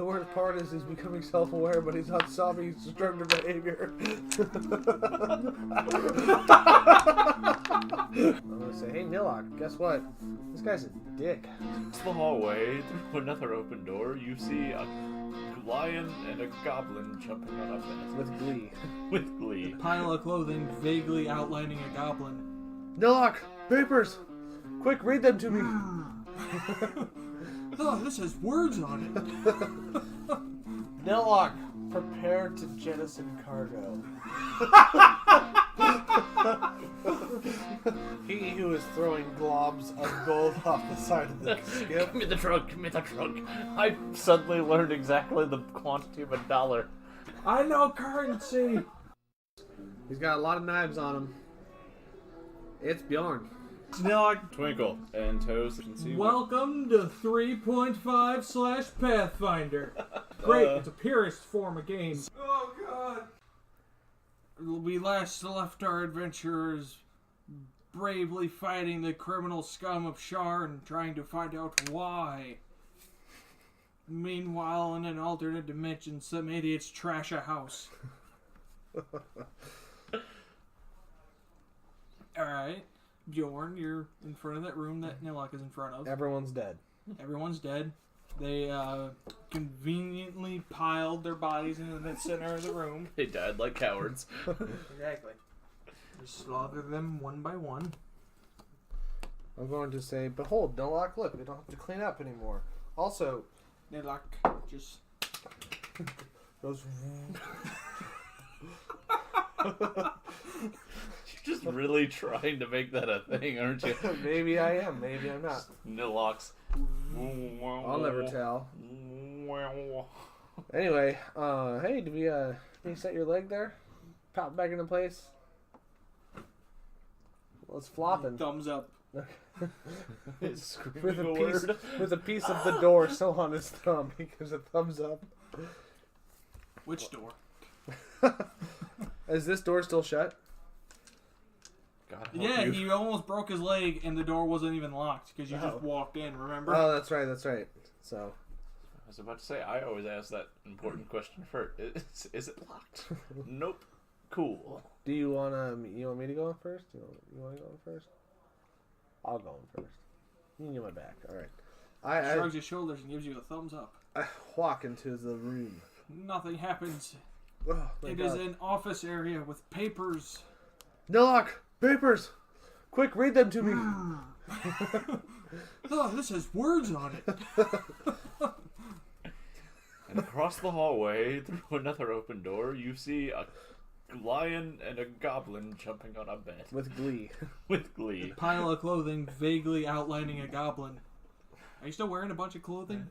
The worst part is he's becoming self-aware, but he's not stopping his destructive behavior. I'm gonna say, hey Nilock, guess what? This guy's a dick. It's the hallway. Through another open door, you see a lion and a goblin jumping on a bed. With glee. With glee. A pile of clothing vaguely outlining a goblin. Nilock! Papers! Quick, read them to me! Oh, this has words on it. Nilock, prepare to jettison cargo. He who is throwing globs of gold off the side of the ship. Give me the trunk, give me the trunk. I suddenly learned exactly the quantity of $1. I know currency. He's got a lot of knives on him. It's Bjorn. Nilock, Twinkle and Toes can see. welcome to 3.5/Pathfinder. Great, it's a purist form of game. Oh god. We last left our adventurers bravely fighting the criminal scum of Shar and trying to find out why. Meanwhile, in an alternate dimension, some idiots trash a house. Alright, Bjorn, you're in front of that room that Nilock is in front of. Everyone's dead. Everyone's dead. They conveniently piled their bodies into the center of the room. They died like cowards. Exactly. We slaughtered them one by one. I'm going to say, behold, Nilock, look, we don't have to clean up anymore. Also, Nilock just goes... You're just really trying to make that a thing, aren't you? Maybe I am, maybe I'm not. Nilock's. I'll never tell. Anyway, hey, did we set your leg there? Pop back into place? Well, it's flopping. thumbs up. with a piece of the door still on his thumb. He gives a thumbs up. Which door? Is this door still shut? God help Yeah, you. he almost broke his leg and the door wasn't even locked because you just walked in, remember? Oh, that's right. So, I was about to say, I always ask that important question first. Is it locked? Nope. Cool. do you want me to go in first? You want to go in first? I'll go in first. You can get my back. All right. Shrugs his shoulders and gives you a thumbs up. I walk into the room. Nothing happens. Oh, It is an office area with papers. Nilock, papers! Quick, read them to me. Oh, this has words on it. And across the hallway, through another open door, you see a lion and a goblin jumping on a bed. With glee. With glee. Pile of clothing vaguely outlining a goblin. Are you still wearing a bunch of clothing?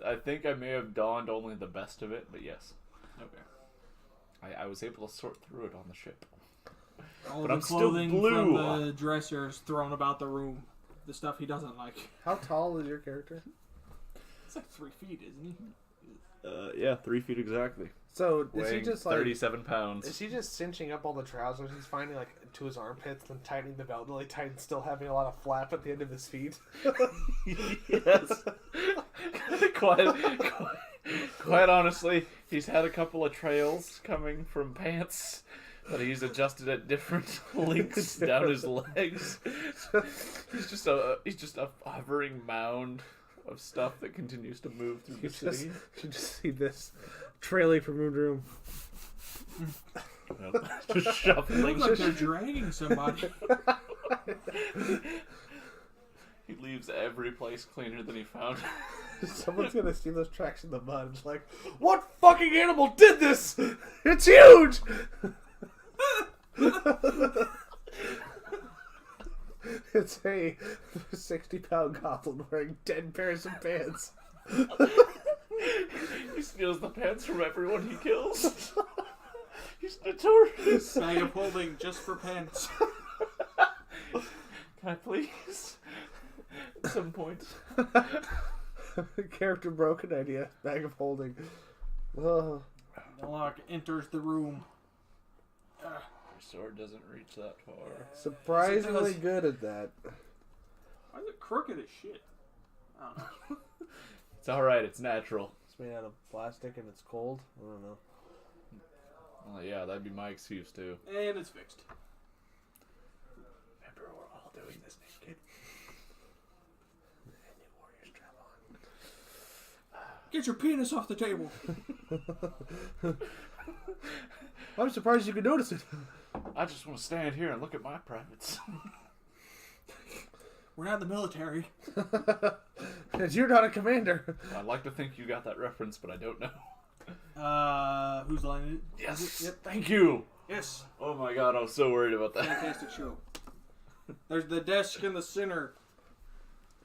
I think I may have donned only the best of it, but yes. Okay. I was able to sort through it on the ship. All But the I'm still clothing blue. from the dresser is thrown about the room. The stuff he doesn't like. How tall is your character? It's like 3 feet, isn't he? Yeah, 3 feet exactly. So, is he Weighing just like... 37 pounds. Is he just cinching up all the trousers? He's finding like to his armpits and tightening the belt really tight and still having a lot of flap at the end of his feet? Yes. Quite honestly, he's had a couple of trails coming from pants that he's adjusted at different lengths down his legs. He's just a hovering mound of stuff that continues to move through the city. You just see this trailing from room to room. Yep. Just It shuffling. looks like they're dragging somebody. He leaves every place cleaner than he found. Someone's gonna see those tracks in the mud. It's like, what fucking animal did this? It's huge! It's a 60-pound goblin wearing 10 pairs of pants. He steals the pants from everyone he kills. He's notorious. Bag of holding just for pants. Can I please? At some point. Character broken idea. Bag of holding. Oh. Nilock enters the room. Your sword doesn't reach that far. Surprisingly good at that. Why is it crooked as shit? I don't know. It's alright, it's natural. It's made out of plastic and it's cold. I don't know. Well, yeah, that'd be my excuse too. And it's fixed. Remember, we're all doing this naked. Get your penis off the table. I'm surprised you could notice it. I just want to stand here and look at my privates. We're not in the military. Because you're not a commander. I'd like to think you got that reference, but I don't know. Who's lining it? Yes. Yep. Thank you. Yes. Oh my god, I was so worried about that. Fantastic show. There's the desk in the center.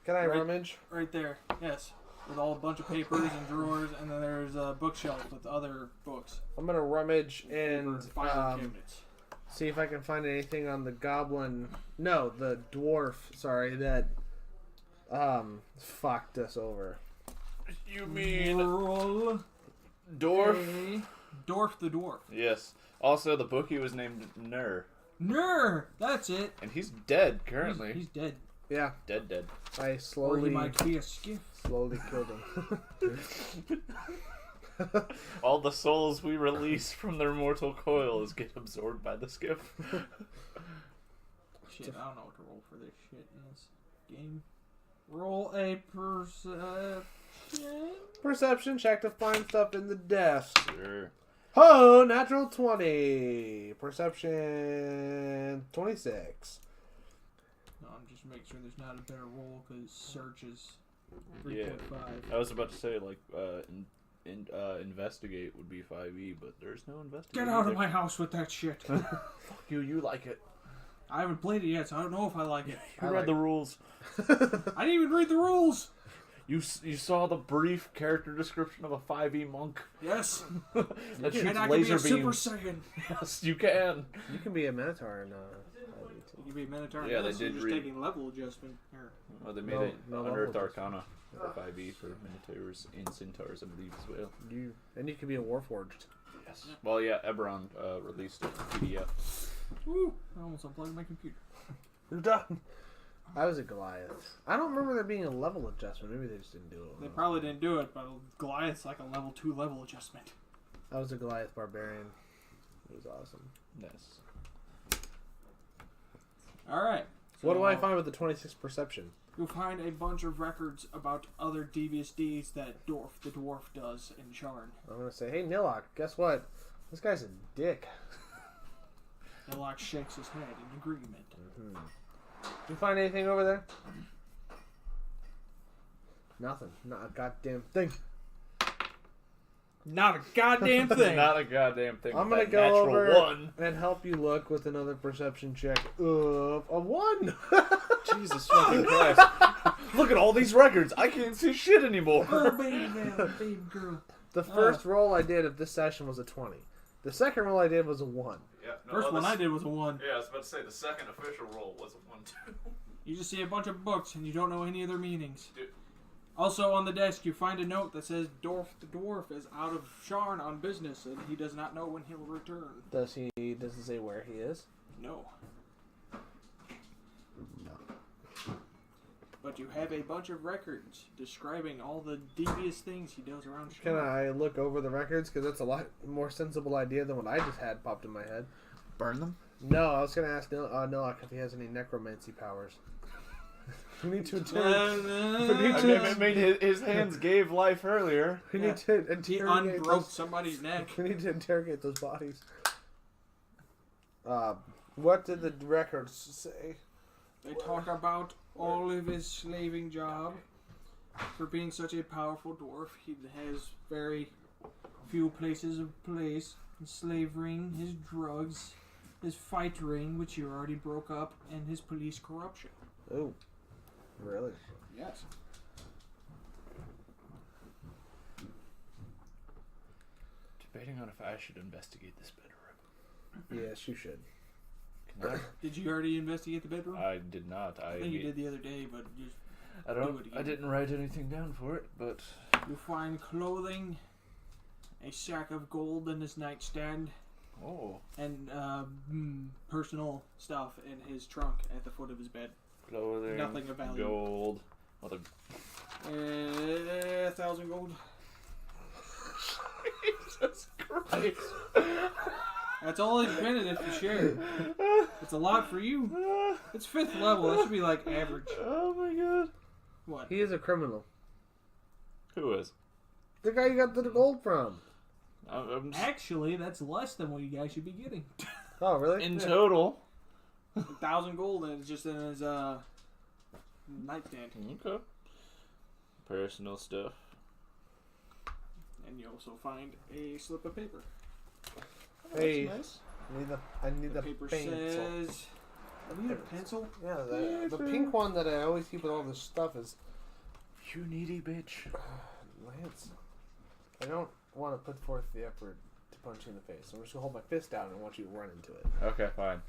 Can I rummage? Right there. Yes. With all a bunch of papers and drawers, and then there's a bookshelf with other books. I'm gonna rummage and filing cabinets. see if I can find anything on the goblin. No, the dwarf. Sorry, that fucked us over. You mean Roll Dorf? Dorf the Dwarf. Yes. Also, the bookie was named Ner. Ner! That's it. And he's dead currently. He's dead. Yeah, Dead. I Or he slowly might be a skiff. killed him. All the souls we release from their mortal coils get absorbed by the skiff. Shit, I don't know what to roll for this shit in this game. Roll a perception. Perception check to find stuff in the desk. Sure. Oh, natural 20. Perception 26. No, I'm just making sure there's not a better roll because search is Yeah. 3.5. I was about to say, like, investigate would be 5e, but there's no investigate. Get out either. of my house with that shit. Fuck you, you like it. I haven't played it yet, so I don't know if I like it. You read the rules. I didn't even read the rules. You saw the brief character description of a 5e monk Yes. that shoots And I can be laser a Super beams. Saiyan. Yes, you can. You can be a minotaur in You can be a Minotaur. Yeah, they Yes, did you're just read- taking level adjustment. Here. Well, they made No, it no Unearthed levels. Arcana for 5e for minotaurs and centaurs, I believe, as well. you can be a warforged. Yes. Well, yeah, Eberron released a PDF. Woo! I almost unplugged my computer. You're done. I was a Goliath. I don't remember there being a level adjustment. Maybe they just didn't do it. They probably didn't do it, but Goliath's like a level 2 level adjustment. I was a Goliath barbarian. It was awesome. Yes. Alright. What do I find with the 26 perception? You'll find a bunch of records about other devious deeds that Dorf the Dwarf does in Sharn. I'm gonna say, hey Nilock, guess what? This guy's a dick. Nilock shakes his head in agreement. Did you find anything over there? Nothing. Not a goddamn thing. Not a goddamn thing! Not a goddamn thing. I'm with gonna that go natural over one. and help you look with another perception check of a 1. Jesus fucking Christ. Look at all these records. I can't see shit anymore. Oh, baby girl, baby girl. The first roll I did of this session was a 20. The second roll I did was a 1. Yeah, First one I did was a 1. Yeah, I was about to say the second official roll was a 1-2. You just see a bunch of books and you don't know any of their meanings. Dude. Also on the desk you find a note that says Dorf the Dwarf is out of Sharn on business and he does not know when he'll return. Does it say where he is? No. But you have a bunch of records describing all the devious things he does around Sharn. Can I look over the records? Because that's a lot more sensible idea than what I just had popped in my head. Burn them? No, I was going to ask Nilock if he has any necromancy powers. We need to interrogate. I mean, his hands gave life earlier. We need to He interrogate unbroke those. somebody's neck. We need to interrogate those bodies. What did the records say? They talk about all of his slaving job. For being such a powerful dwarf, he has very few places of place. His slave ring, his drugs, his fight ring, which you already broke up, and his police corruption. Oh, really? Yes. Debating on if I should investigate this bedroom. Yes, you should. Can I? Did you already investigate the bedroom? I did not. I think you did the other day, but you I do don't. it again. I didn't write anything down for it, but you find clothing, a sack of gold in his nightstand, oh, and personal stuff in his trunk at the foot of his bed. clothing, Nothing of value. gold, Well, the 1,000 gold. Jesus Christ. That's all independent if you share. It's a lot for you. It's 5th level. That should be like average. Oh my god. What? He is a criminal. Who is? The guy you got the gold from. I'm just, Actually, that's less than what you guys should be getting. Oh, really? in total. 1,000 gold, and it's just in his nightstand. Okay. Personal stuff. And you also find a slip of paper. Hey, That's nice. I need The the paper pencil. says... Do you need a pencil? Yeah, the pink one that I always keep with all this stuff is You needy bitch. Lance. I don't want to put forth the effort to punch you in the face. I'm just gonna hold my fist down and want you to run into it. Okay, fine.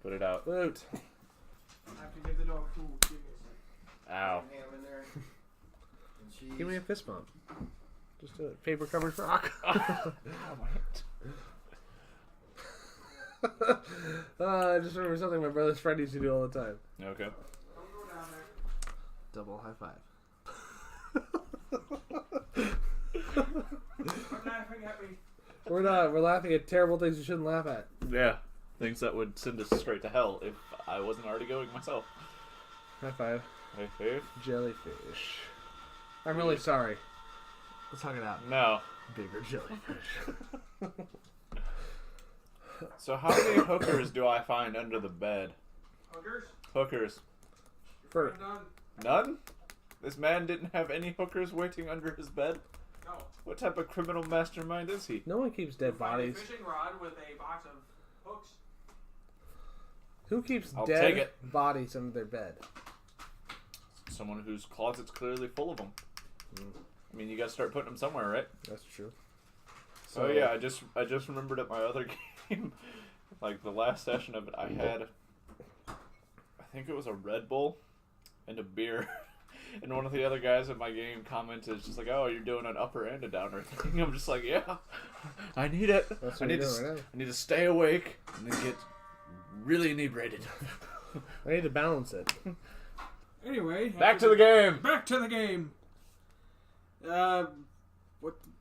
Put it out. Boot. I have to give the dog food. Give me a second. Ow. Ham in there. And cheese. Give me a fist bump. Just do it. Paper covered rock. I just remember something my brother's friend used to do all the time. Okay. Don't go down there. Double high five. Quit laughing at me. We're not. We're laughing at terrible things we shouldn't laugh at. Yeah. Things that would send us straight to hell if I wasn't already going myself. High five. Hey. Jellyfish. I'm really sorry. Let's talk it out. No. Bigger jellyfish. So how many hookers do I find under the bed? Hookers? Hookers. For Done. None? This man didn't have any hookers waiting under his bed? No. What type of criminal mastermind is he? no one keeps dead Find a bodies. fishing rod with a box of hooks. Who keeps I'll dead take it. bodies under their bed? Someone whose closet's clearly full of them. I mean, you gotta start putting them somewhere, right? That's true. So yeah, I just remembered at my other game, like the last session of it, I had, I think it was a Red Bull and a beer, and one of the other guys in my game commented just like, "Oh, you're doing an upper and a downer thing." I'm just like, "Yeah, I need it. That's I what need you're to, doing right now. I need to stay awake and then get really inebriated." I need to balance it. Anyway. Back to the game. Back to the game.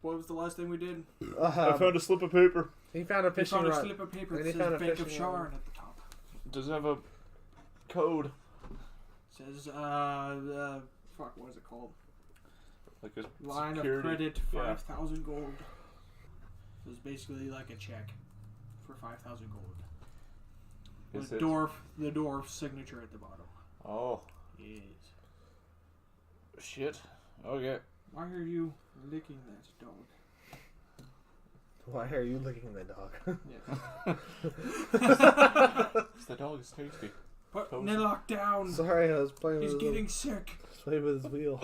What was the last thing we did? I found a slip of paper. He found a We fishing found a rod. slip of paper And that he found says a Bank of fishing rod. Sharn at the top. Does it have a code? Says, fuck, what is it called? Like a Line security. of credit, Yeah. 5,000 gold. So it's basically like a check for 5,000 gold. Is The it? the dwarf signature at the bottom. Oh, Yes. shit. Okay. Why are you licking that dog? Why are you licking the dog? The dog is tasty. Put Toast. Nilock down. Sorry, I was playing He's with getting sick. playing with his wheel.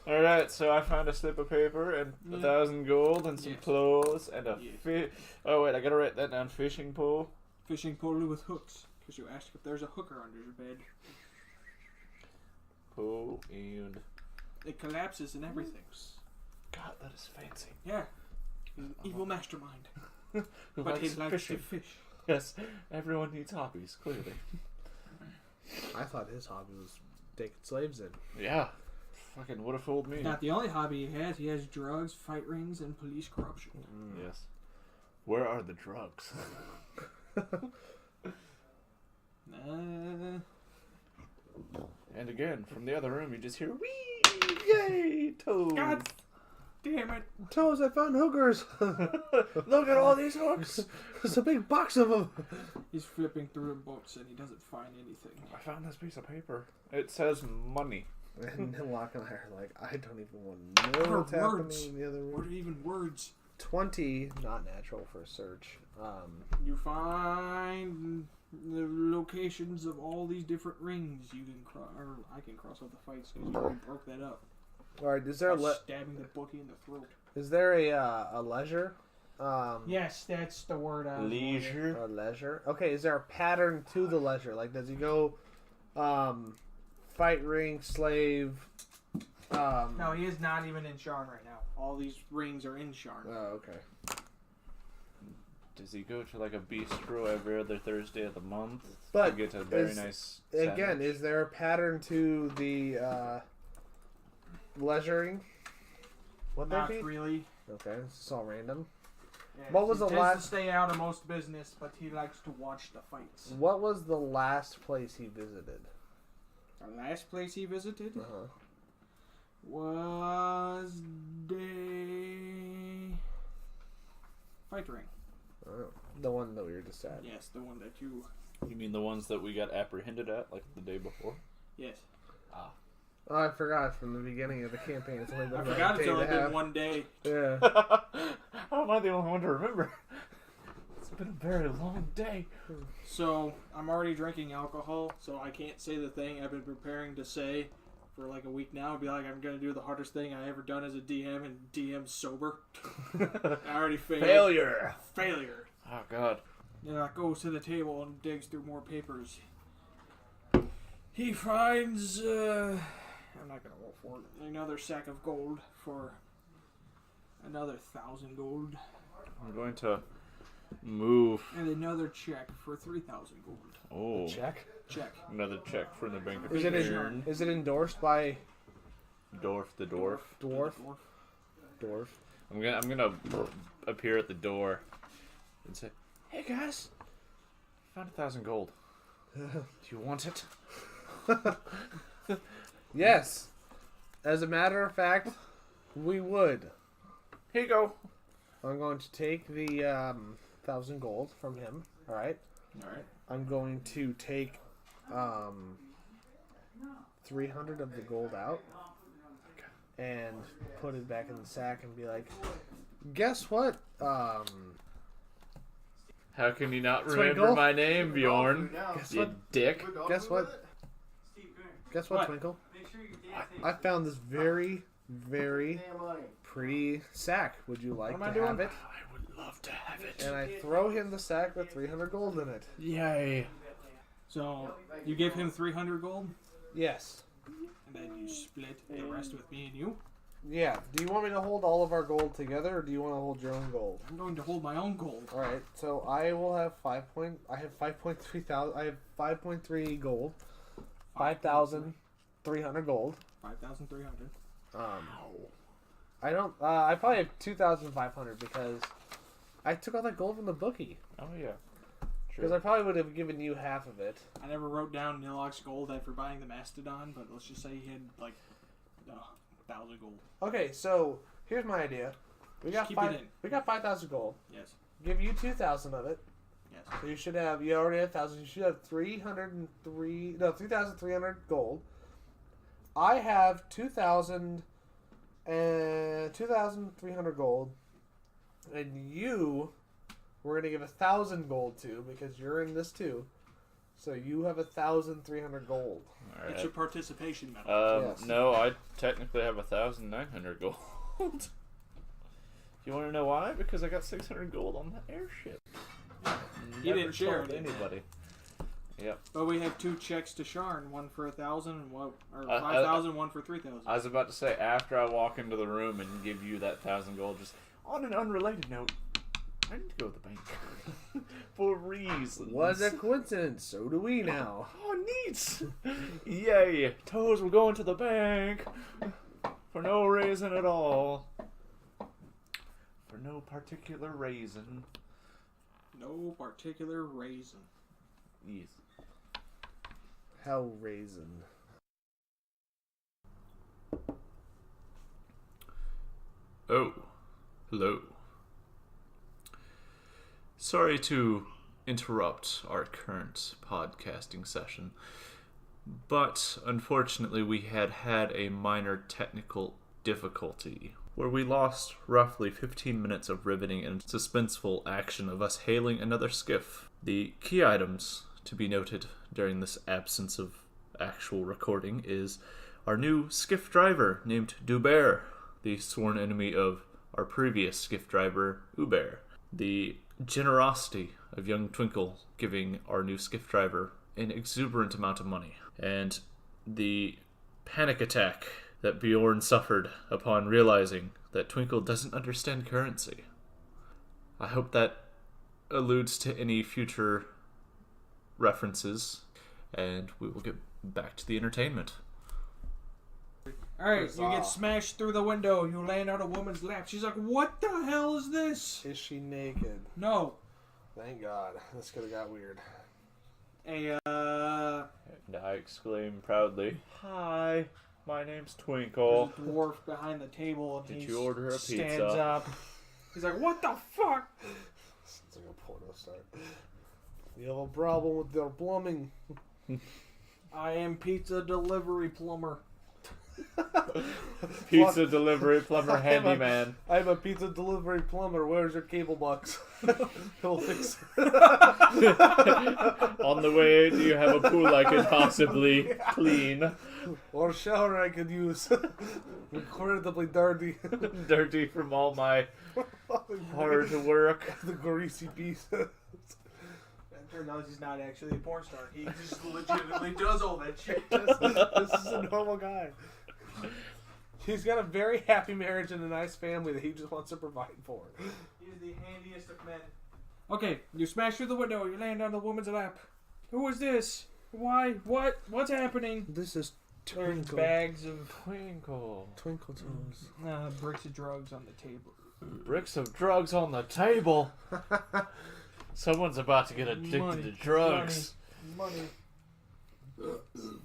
Alright, so I found a slip of paper and 1,000 gold and some Yes. clothes and a Yes. fish. Oh, wait, I gotta write that down. Fishing pole. Fishing pole with hooks. Because you asked if there's a hooker under your bed. Pole and. It collapses and everything. God, that is fancy. Yeah. He's an evil mastermind. Who But he likes likes fishing? to fish. Yes, everyone needs hobbies, clearly. I thought his hobby was taking slaves in. Yeah. Fucking would have fooled me. Not the only hobby he has. He has drugs, fight rings, and police corruption. Yes. Where are the drugs? And again, from the other room, you just hear, wee! Yay! Toads! God damn it. Toes, I found hookers. Look at all these hooks! There's a big box of them. He's flipping through books and he doesn't find anything. I found this piece of paper. It says money. And Nilock and I are like, I don't even want to know What are what's happening words? in the other What room. are even words? 20, not natural for a search. You find the locations of all these different rings you can cross, or I can cross off the fights because you already broke that up. All right, is there By stabbing the bookie in the throat. is there a leisure? Yes, that's the word. Leisure. A leisure. Okay, is there a pattern to the leisure? Like, does he go, fight ring, slave? No, he is not even in Sharn right now. All these rings are in Sharn. Oh, okay. Does he go to like a bistro every other Thursday of the month But to get a very is- nice Again, sandwich? is there a pattern to the leisuring? Would Not they be? really. Okay, it's all random. Yes, What was he the tends last- to stay out of most business, but he likes to watch the fights. What was the last place he visited? The last place he visited Uh-huh. was the fight ring. Oh, the one that we were just at. Yes, the one that you. You mean the ones that we got apprehended at, like the day before? Yes. Ah. Oh, I forgot from the beginning of the campaign. It's only been I about forgot a it's day only and a been half. one day. Yeah. How am I the only one to remember? It's been a very long day. So I'm already drinking alcohol, so I can't say the thing I've been preparing to say for like a week now. I'd be like, I'm gonna do the hardest thing I ever done as a DM, and DM sober. I already failed. Failure. Oh God. Nilock goes to the table and digs through more papers. He finds, I'm not gonna roll for it, another sack of gold for another 1,000 gold. I'm going to move. And another check for 3,000 gold. Oh. Check. Check. Another check from the Bank of Is it Bjorn. is it endorsed by Dorf the Dwarf. Dwarf? I'm gonna appear at the door and say, "Hey guys, found 1,000 gold. Do you want it?" Yes. As a matter of fact, we would. Here you go. I'm going to take the 1,000 gold from him. All right. All right. I'm going to take 300 of the gold out and put it back in the sack and be like, guess what? How can you not Twinkle? remember my name, Bjorn? Guess You what? dick. Guess what? Guess what, What? Twinkle? I found this very, very pretty sack. Would you like What am I to have doing? it? I would love to have it. And I throw him the sack with 300 gold in it. Yay. So you give him 300 gold, Yes. and then you split the rest with me and you. Yeah. Do you want me to hold all of our gold together, or do you want to hold your own gold? I'm going to hold my own gold. All right. So I will have I have 5.3 thousand. I have 5.3 gold. 5,300 gold. 5,300. I don't. I probably have 2,500 because I took all that gold from the bookie. Oh yeah. Because I probably would have given you half of it. I never wrote down Nilock's gold after buying the Mastodon, but let's just say he had like 1,000 gold. Okay, so here's my idea. We got keep it in. We got 5,000 gold. Yes. Give you 2,000 of it. Yes. So you should have. You already have 1,000. You should have 3,300 gold. I have 2,000 and 2,300 gold, and you, we're gonna give 1,000 gold to because you're in this too. So you have 1,300 gold. All It's right. your participation medal. Yes. No, I technically have 1,900 gold. You want to know why? Because I got 600 gold on the airship. He didn't share told it, did he? anybody. Yep. But we have 2 checks to Sharn, one for 1,000 and one, or I- 5,000, one for 3,000. I was about to say, after I walk into the room and give you that 1,000 gold, just on an unrelated note, I need to go to the bank. For reasons. What a coincidence. So do we now. Oh, neat! Yay! Toes, we're going to the bank. For no reason at all. For no particular reason. No particular reason. Yes. How raisin. Oh, hello. Sorry to interrupt our current podcasting session, but unfortunately we had a minor technical difficulty where we lost roughly 15 minutes of riveting and suspenseful action of us hailing another skiff. The key items to be noted during this absence of actual recording is our new skiff driver named Dubert, the sworn enemy of our previous skiff driver, Uber. The generosity of young Twinkle giving our new skiff driver an exuberant amount of money. And the panic attack that Bjorn suffered upon realizing that Twinkle doesn't understand currency. I hope that alludes to any future references, and we will get back to the entertainment. Alright, you Huzzah. get smashed through the window. You land on a woman's lap. She's like, what the hell is this? Is she naked? No. Thank God. This could have got weird. A, And I exclaim proudly, "Hi, my name's Twinkle." there's a dwarf behind the table, and Did he you order a stands pizza? up. He's like, what the fuck? Sounds like a porno star. You have a problem with their plumbing. I am pizza delivery plumber. Pizza delivery plumber handyman. I'm a pizza delivery plumber. Where's your cable box? He'll fix it. On the way, do you have a pool I could possibly clean? Or a shower I could use. Incredibly dirty. Dirty from all my hard work. The greasy piece. It turns out he's not actually a porn star. He just legitimately does all that shit. This is a normal guy. He's got a very happy marriage and a nice family that he just wants to provide for. He's the handiest of men. Okay, you smash through the window. You land on the woman's lap. Who is this? Why? What? What's happening? This is There's Twinkle. bags of Twinkle. Twinkle toes. bricks of drugs on the table. Bricks of drugs on the table. Someone's about to get addicted Money. to drugs. Money.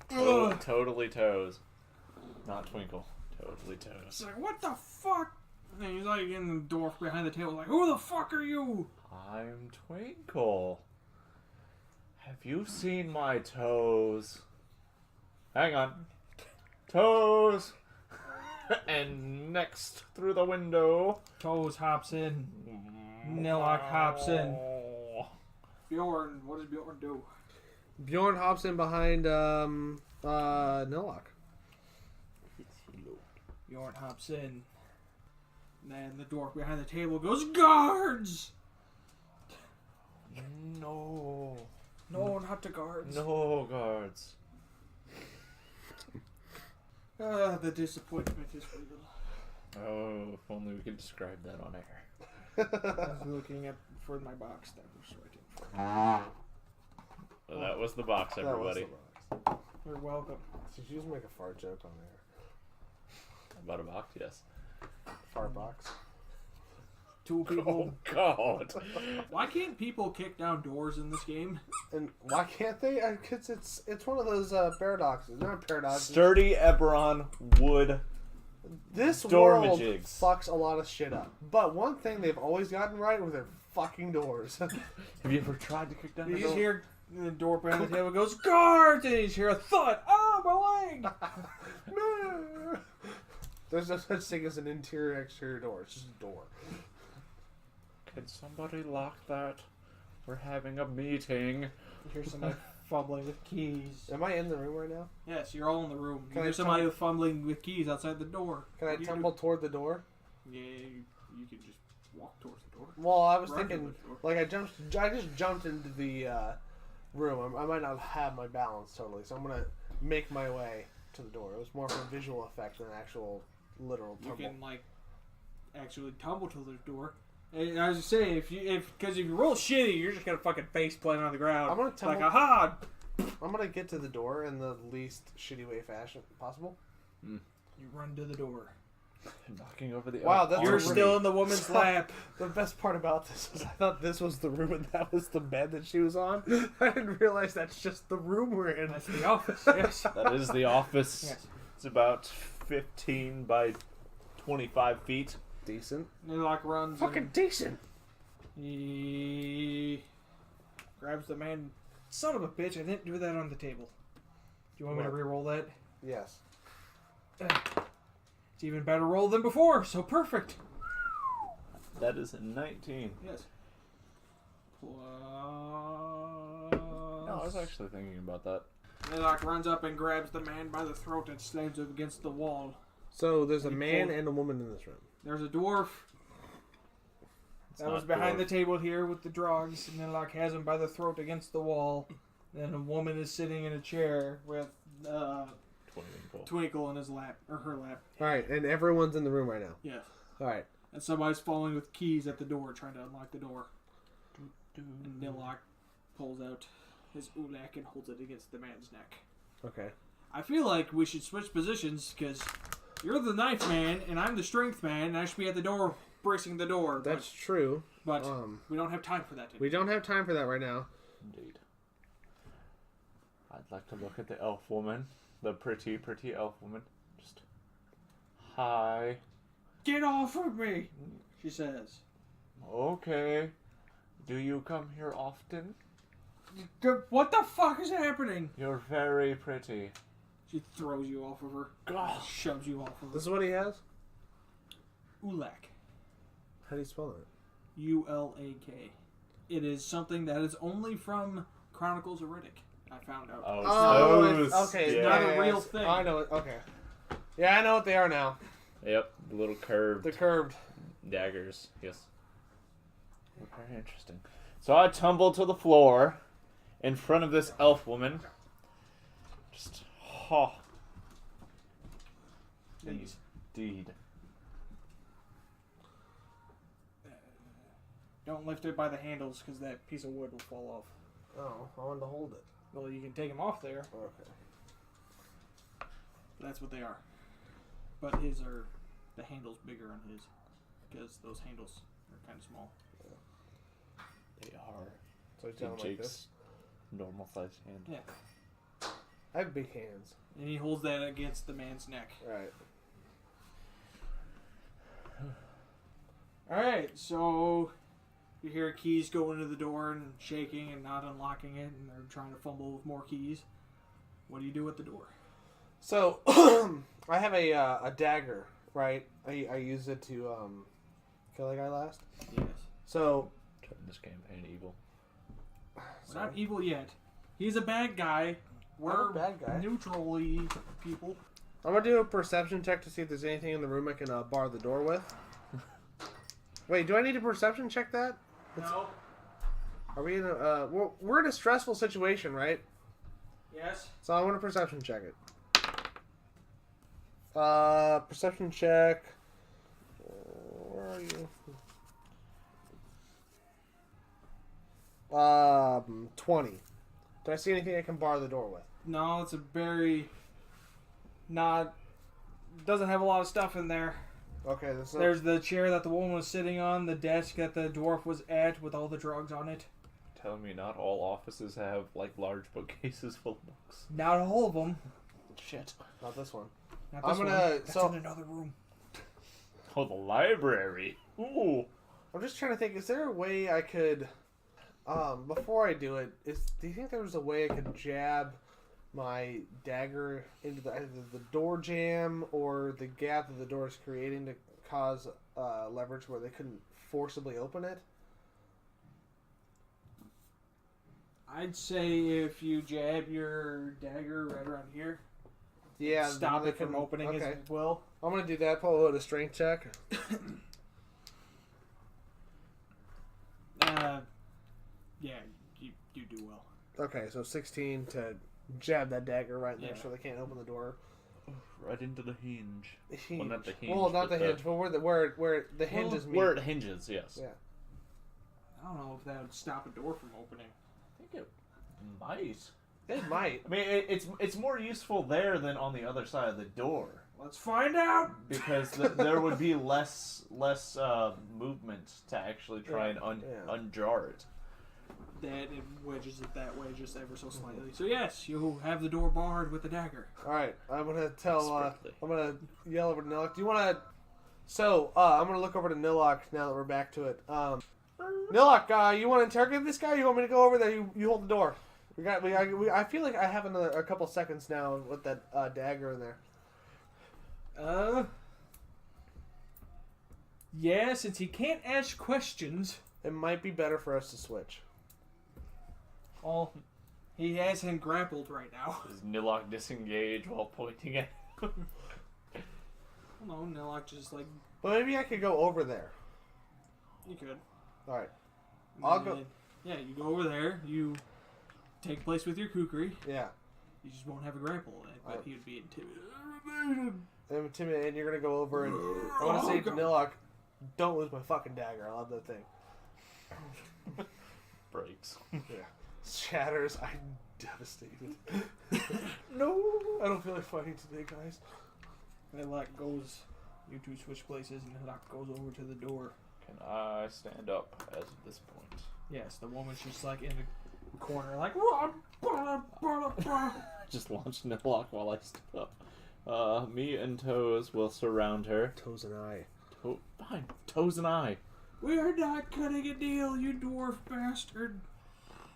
Totally toes. Not Twinkle. Totally It's toes. like, what the fuck? And he's like in the dwarf behind the table, like, who the fuck are you? I'm Twinkle. Have you seen my toes? Hang on. Toes! And next, through the window. Toes hops in. Nilock hops in. Bjorn, what does Bjorn do? Bjorn hops in behind Nilock. Bjorn hops in. And then the dwarf behind the table goes, guards! No. No, not the guards. No guards. The disappointment is real. Oh, if only we could describe that on air. I was looking at for my box that was waiting for. Well, that was the box, That was everybody. the box. You're welcome. Did you just make a fart joke on there? About a box, yes. Fart box? Two people. Oh, God. Why can't people kick down doors in this game? And why can't they? Because it's one of those paradoxes. Not paradoxes. Sturdy Eberron wood. This door world majigs. fucks a lot of shit up. But one thing they've always gotten right were their fucking doors. Have you ever tried to kick down You a just door? hear the door behind the table goes, guards! And you just hear a thud. Oh, my leg! No. There's no such thing as an interior-exterior door. It's just a door. Can somebody lock that? We're having a meeting. You hear somebody fumbling with keys. Am I in the room right now? Yes, you're all in the room. You Can I hear somebody tumble- fumbling with keys outside the door. Can I What do you tumble toward the door? do? Yeah, you can just walk towards the door. Well, I was Run thinking, towards the door. like I just jumped into the room. I might not have my balance totally, so I'm gonna make my way to the door. It was more of a visual effect than an actual literal You tumble. can like actually tumble to the door. And I was just saying, because if you roll shitty, you're just gonna fucking face plant on the ground. I'm gonna Like, tumble. aha! I'm gonna get to the door in the least shitty way fashion possible. You run to the door. Knocking over the. Wow, that's You're a still in the woman's lap. The best part about this was I thought this was the room and that was the bed that she was on. I didn't realize that's just the room we're in. That's the office. Yes. That is the office. Yes. It's about 15 by 25 feet. Decent. Nilock runs. Fucking and decent. he grabs the man. Son of a bitch! I didn't do that on the table. Do you want me to What? re-roll that? Yes. It's even better roll than before. So perfect. That is a 19. Yes. Plus. No, I was actually thinking about that. Nilock runs up and grabs the man by the throat and slams him against the wall. So there's a You man pulled- and a woman in this room. There's a dwarf that was behind the table here with the drugs. And Nilock has him by the throat against the wall. And a woman is sitting in a chair with Twinkle. Twinkle in his lap, or her lap. All right, and everyone's in the room right now. Yes. All right. And somebody's falling with keys at the door, trying to unlock the door. And Nilock pulls out his ulak and holds it against the man's neck. Okay. I feel like we should switch positions, because You're the knife man, and I'm the strength man, and I should be at the door, bracing the door. That's true. But we don't have time for that today. We don't have time for that right now. Indeed. I'd like to look at the elf woman. The pretty, pretty elf woman. Just, hi. Get off of me, she says. Okay. Do you come here often? What the fuck is happening? You're very pretty. She throws you off of her. God. Shoves you off of her. This is what he has? Ulak. How do you spell that? Ulak. It is something that is only from Chronicles of Riddick, I found out. Okay. It's not a real thing. I know it. Okay. Yeah, I know what they are now. Yep, the little curved The curved. daggers. Yes. Very interesting. So I tumble to the floor in front of this elf woman. Just, Indeed. Don't lift it by the handles because that piece of wood will fall off. Oh, I wanted to hold it. Well, you can take them off there. Okay. That's what they are. But his are the handles bigger on his because those handles are kind of small. They are. So he's down like Jake's this. normal sized hand. Yeah. I have big hands. And he holds that against the man's neck. Right. Alright, so you hear keys go into the door and shaking and not unlocking it, and they're trying to fumble with more keys. What do you do at the door? So, I have a dagger, right? I use it to kill the guy last. Yes. So, Turn this campaign evil. We're not evil yet. He's a bad guy. We're I'm a bad guy. neutrally people. I'm gonna do a perception check to see if there's anything in the room I can bar the door with. Wait, do I need a perception check that? No. Are we in a? We're in a stressful situation, right? Yes. So I want to perception check it. Perception check. Where are you? 20. Do I see anything I can bar the door with? No, it's a very not. Doesn't have a lot of stuff in there. Okay, There's the chair that the woman was sitting on, the desk that the dwarf was at with all the drugs on it. Telling me not all offices have like large bookcases full of books. Not all of them. Shit. Not this one. Not this I'm gonna. one. That's So in another room. Oh, the library. Ooh. I'm just trying to think. Is there a way I could, before I do it, do you think there was a way I could jab my dagger into either the door jamb or the gap that the door is creating to cause leverage where they couldn't forcibly open it? I'd say if you jab your dagger right around here, Yeah. stop they it from couldn't- opening okay. as well. I'm gonna do that. Pull a strength check. Yeah, you do well. Okay, so 16 to jab that dagger right in there Yeah. so they can't open the door. Right into the hinge. Well, not the hinge. Well, not the but hinge, but where the hinges meet. Where it hinges, yes. Yeah. I don't know if that would stop a door from opening. I think it might. It might. I mean, it's more useful there than on the other side of the door. Let's find out. Because there would be less movement to actually try and unjar it. That it wedges it that way just ever so slightly. So yes, you have the door barred with the dagger. All right, I'm gonna tell. Strictly. I'm gonna yell over to Nilock. Do you want to? So I'm gonna look over to Nilock now that we're back to it. Nilock, you want to interrogate this guy? Or you want me to go over there? You hold the door. I feel like I have a couple seconds now with that dagger in there. Yeah, since he can't ask questions. It might be better for us to switch. Well, he has him grappled right now. Does Nilock disengage while pointing at him? No, Nilock just like... But maybe I could go over there. You could. All right. And I'll then, go. Yeah, you go over there, you take place with your kukri. Yeah. You just won't have a grapple, but Alright. he would be intimidated. I'm intimidated, and you're gonna go over and I want to say to Nilock, "Don't lose my fucking dagger. I love that thing." Breaks. Yeah. Shatters. I'm devastated. No, I don't feel like fighting today, guys. Nilock goes. You two switch places, and Nilock goes over to the door. Can I stand up as of this point? Yes, the woman's just like in the corner, like. Just launched Nilock while I stood up. Me and Toes will surround her. Toes and I. Fine, Toes and I. We are not cutting a deal, you dwarf bastard.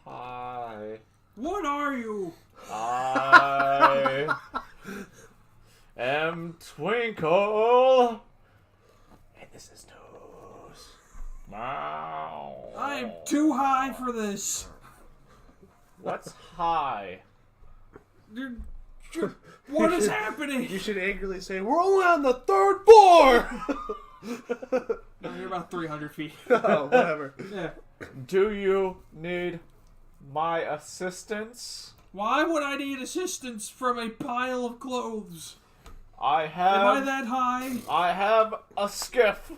Hi. What are you? I am Twinkle. And this is Toes. Wow. I'm too high for this. What's high? What is happening? You should angrily say, "We're only on the 3rd floor." No, you're about 300 feet. Oh, whatever. Yeah. Do you need my assistance? Why would I need assistance from a pile of clothes? Am I have that high? I have a skiff.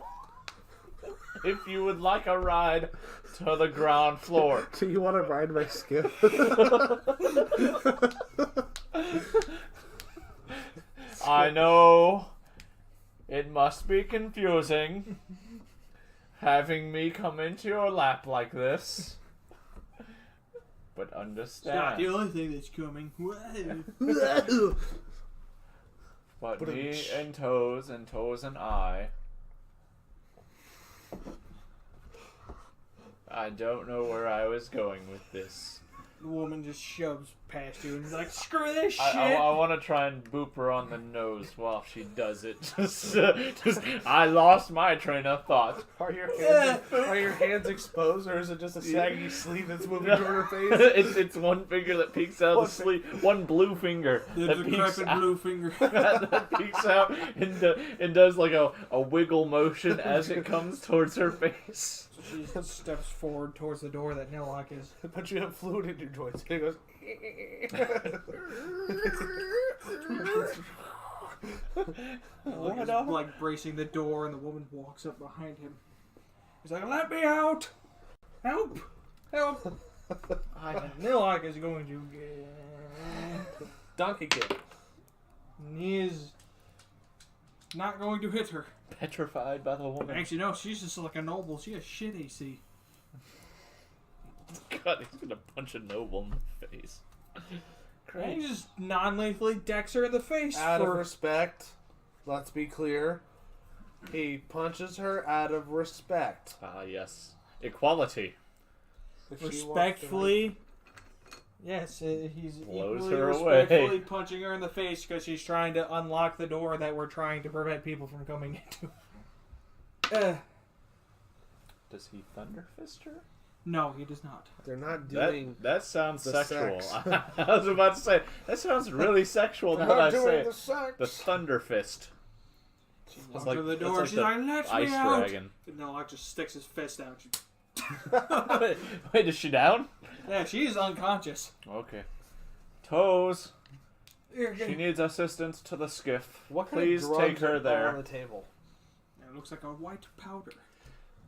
If you would like a ride to the ground floor. So you want to ride my skiff? I know it must be confusing having me come into your lap like this. But It's not understand. the only thing that's coming. But me and Toes and I don't know where I was going with this. The woman just shoves past you and is like, screw this shit! I want to try and boop her on the nose while she does it. Just I lost my train of thought. Are your hands exposed, or is it just a saggy sleeve that's moving toward her face? It's one finger that peeks out of the sleeve, one blue finger There's that a peeks crepit out, blue finger. that peeks out and does like a wiggle motion as it comes towards her face. She steps forward towards the door that Nilock is. But you have fluid in your joints. And it goes. Nilock is like bracing the door, and the woman walks up behind him. He's like, "Let me out! Help! Help!" And Nilock is going to Donkey kick. He is not going to hit her. Petrified by the woman. Actually, no, she's just like a noble. She has shit AC. God, he's gonna punch a noble in the face. And he just non-lethally decks her in the face. Out of respect, let's be clear. He punches her out of respect. Ah, yes. Equality. If she wants to- Respectfully. Yes, he's Blows equally her away. respectfully punching her in the face because she's trying to unlock the door that we're trying to prevent people from coming into. Does he thunder fist her? No, he does not. They're not doing. That sounds the sexual. sex. I was about to say, that sounds really sexual now that I say it. sex. The thunder fist. She That's walks like- to the that's door. like She's the like, "Let Ice me out!" dragon. And Nilock just sticks his fist out. Wait, is she down? Yeah, she's unconscious. Okay. Toes. Here, She needs assistance to the skiff. What kind Please of drugs take her are there. on the table? It looks like a white powder.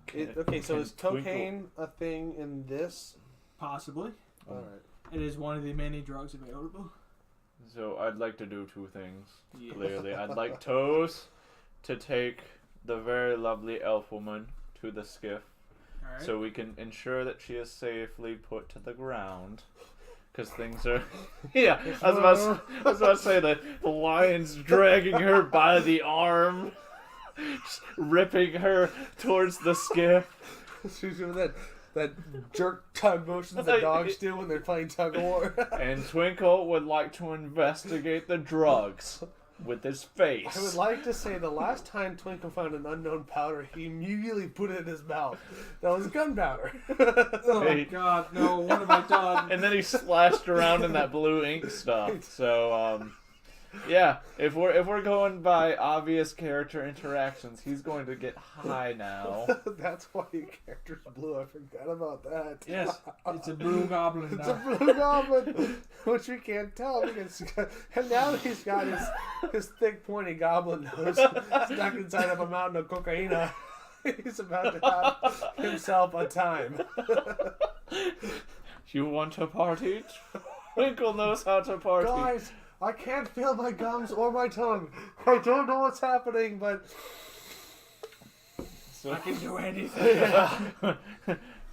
Okay, so Can is cocaine a thing in this? Possibly. Alright. It is one of the many drugs available. So I'd like to do two things. Yeah. Clearly, I'd like Toes to take the very lovely elf woman to the skiff, Alright. so we can ensure that she is safely put to the ground. Because things are... Yeah, I was about to say that the lion's dragging her by the arm, just ripping her towards the skiff. She's doing that jerk tug motion that the dogs do when they're playing tug of war. And Twinkle would like to investigate the drugs with his face. I would like to say the last time Twinkle found an unknown powder, he immediately put it in his mouth. That was gunpowder. Oh my Hey. god, no, what have I done? And then he splashed around in that blue ink stuff. So, yeah, if we're going by obvious character interactions, he's going to get high now. That's why your character's blue. I forgot about that. Yes, it's a blue goblin It's now. a blue goblin, which we can't tell because, and now he's got his thick, pointy goblin nose stuck inside of a mountain of cocaine. He's about to have himself a time. You want to party? Twinkle knows how to party. Guys, I can't feel my gums or my tongue. I don't know what's happening, but... I can do anything.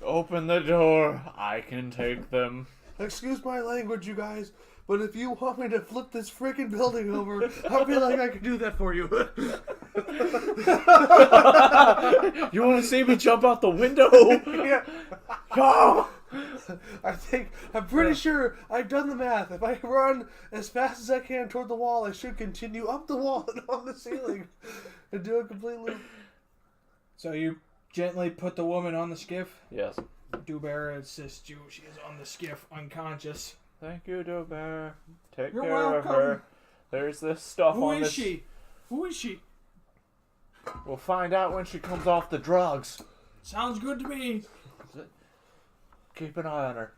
Open the door. I can take them. Excuse my language, you guys, but if you want me to flip this freaking building over, I feel like I can do that for you. You want to see me jump out the window? Yeah. Go! I'm pretty sure I've done the math. If I run as fast as I can toward the wall, I should continue up the wall and on the ceiling and do a complete loop. So you gently put the woman on the skiff. Yes. Dubera assists you. She is on the skiff, unconscious. Thank you, Dober. Take You're care of welcome. her. There's this stuff Who on is this. she? Who is she? We'll find out when she comes off the drugs. Sounds good to me. Keep an eye on her.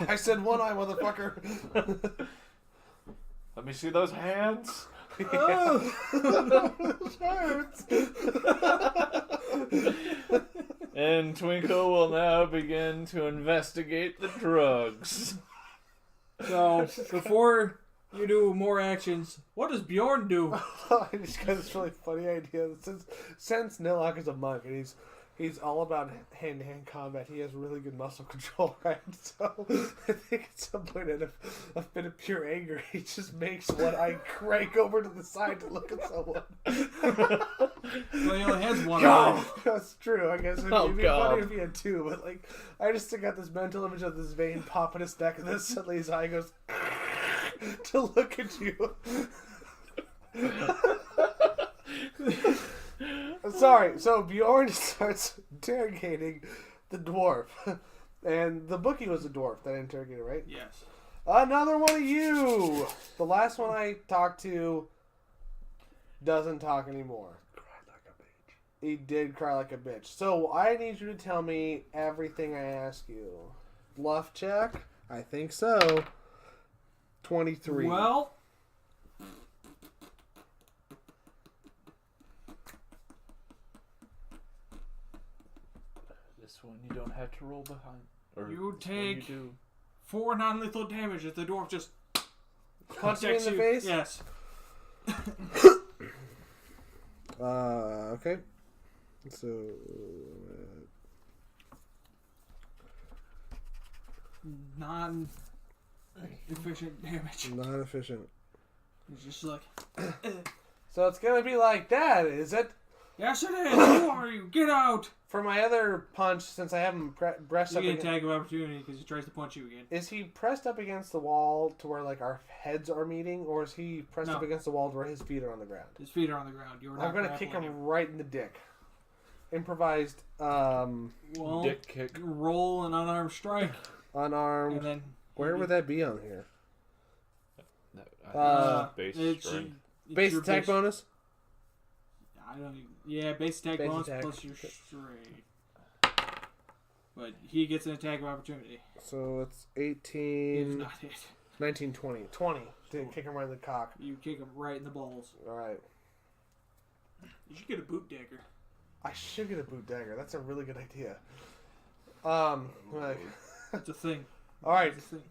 I said one eye, motherfucker. Let me see those hands. Hurts. And Twinkle will now begin to investigate the drugs. So, before you do more actions, what does Bjorn do? I just got this really funny idea. Since Nilock is a monk and he's all about hand-to-hand combat, he has really good muscle control, right? So I think at some point, in a bit of pure anger, he just makes one eye crank over to the side to look at someone. Well, he only has one eye. That's true, I guess. It'd be funny if he had two, but like, I just got this mental image of this vein popping his neck, and then suddenly his eye goes to look at you. Sorry, so Bjorn starts interrogating the dwarf. And the bookie was a dwarf that interrogated, right? Yes. Another one of you! The last one I talked to doesn't talk anymore. Cried like a bitch. He did cry like a bitch. So I need you to tell me everything I ask you. Bluff check? I think so. 23. Well, This one you don't have to roll behind. Or you this one you take do. 4 non-lethal damage if the dwarf just Punch me in attacks the you. face? Yes. Okay. So, Non-efficient damage. not efficient. It's just like, So it's gonna be like that, is it? yes it is. Who are you? Get out. For my other punch, since I have him pressed You up get against... attack of opportunity because he tries to punch you again. Is he pressed up against the wall to where like our heads are meeting, or is he pressed No. up against the wall to where his feet are on the ground? His feet are on the ground. You're not I'm gonna kick grappling him right in the dick. Improvised, him. Well, Dick kick. roll an unarmed strike, unarmed. and then Where would that be on here? Base it's, strength. it's Base your attack bonus. I don't even. Yeah, base attack Base bonus attack. plus your strength. But he gets an attack of opportunity. So it's He does 18, not hit. 19, 20. 20 to kick him right in the cock. You kick him right in the balls. All right. You should get a boot dagger. I should get a boot dagger. That's a really good idea. Like, It's a thing. all right. It's a thing.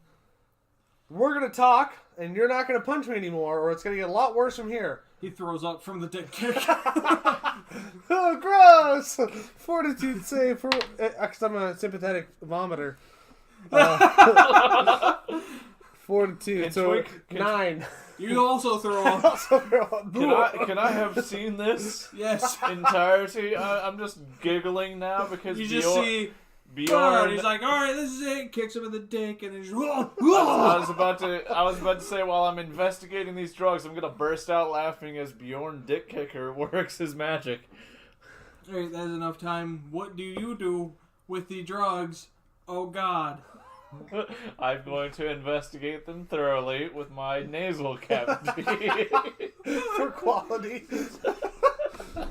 We're gonna talk, and you're not gonna punch me anymore, or it's gonna get a lot worse from here. He throws up from the dick kick. Oh, gross! Fortitude save for because I'm a sympathetic vomiter. Fortitude, Can so Twink- can- 9. You also throw up. Can I have seen this Yes. entirety? I'm just giggling now because You just see Bjorn. Bjorn. He's like, all right, this is it. Kicks him in the dick, and then just, I was about to say while I'm investigating these drugs, I'm gonna burst out laughing as Bjorn Dick Kicker works his magic. All right, that's enough time. What do you do with the drugs? Oh God. I'm going to investigate them thoroughly with my nasal cavity. For quality.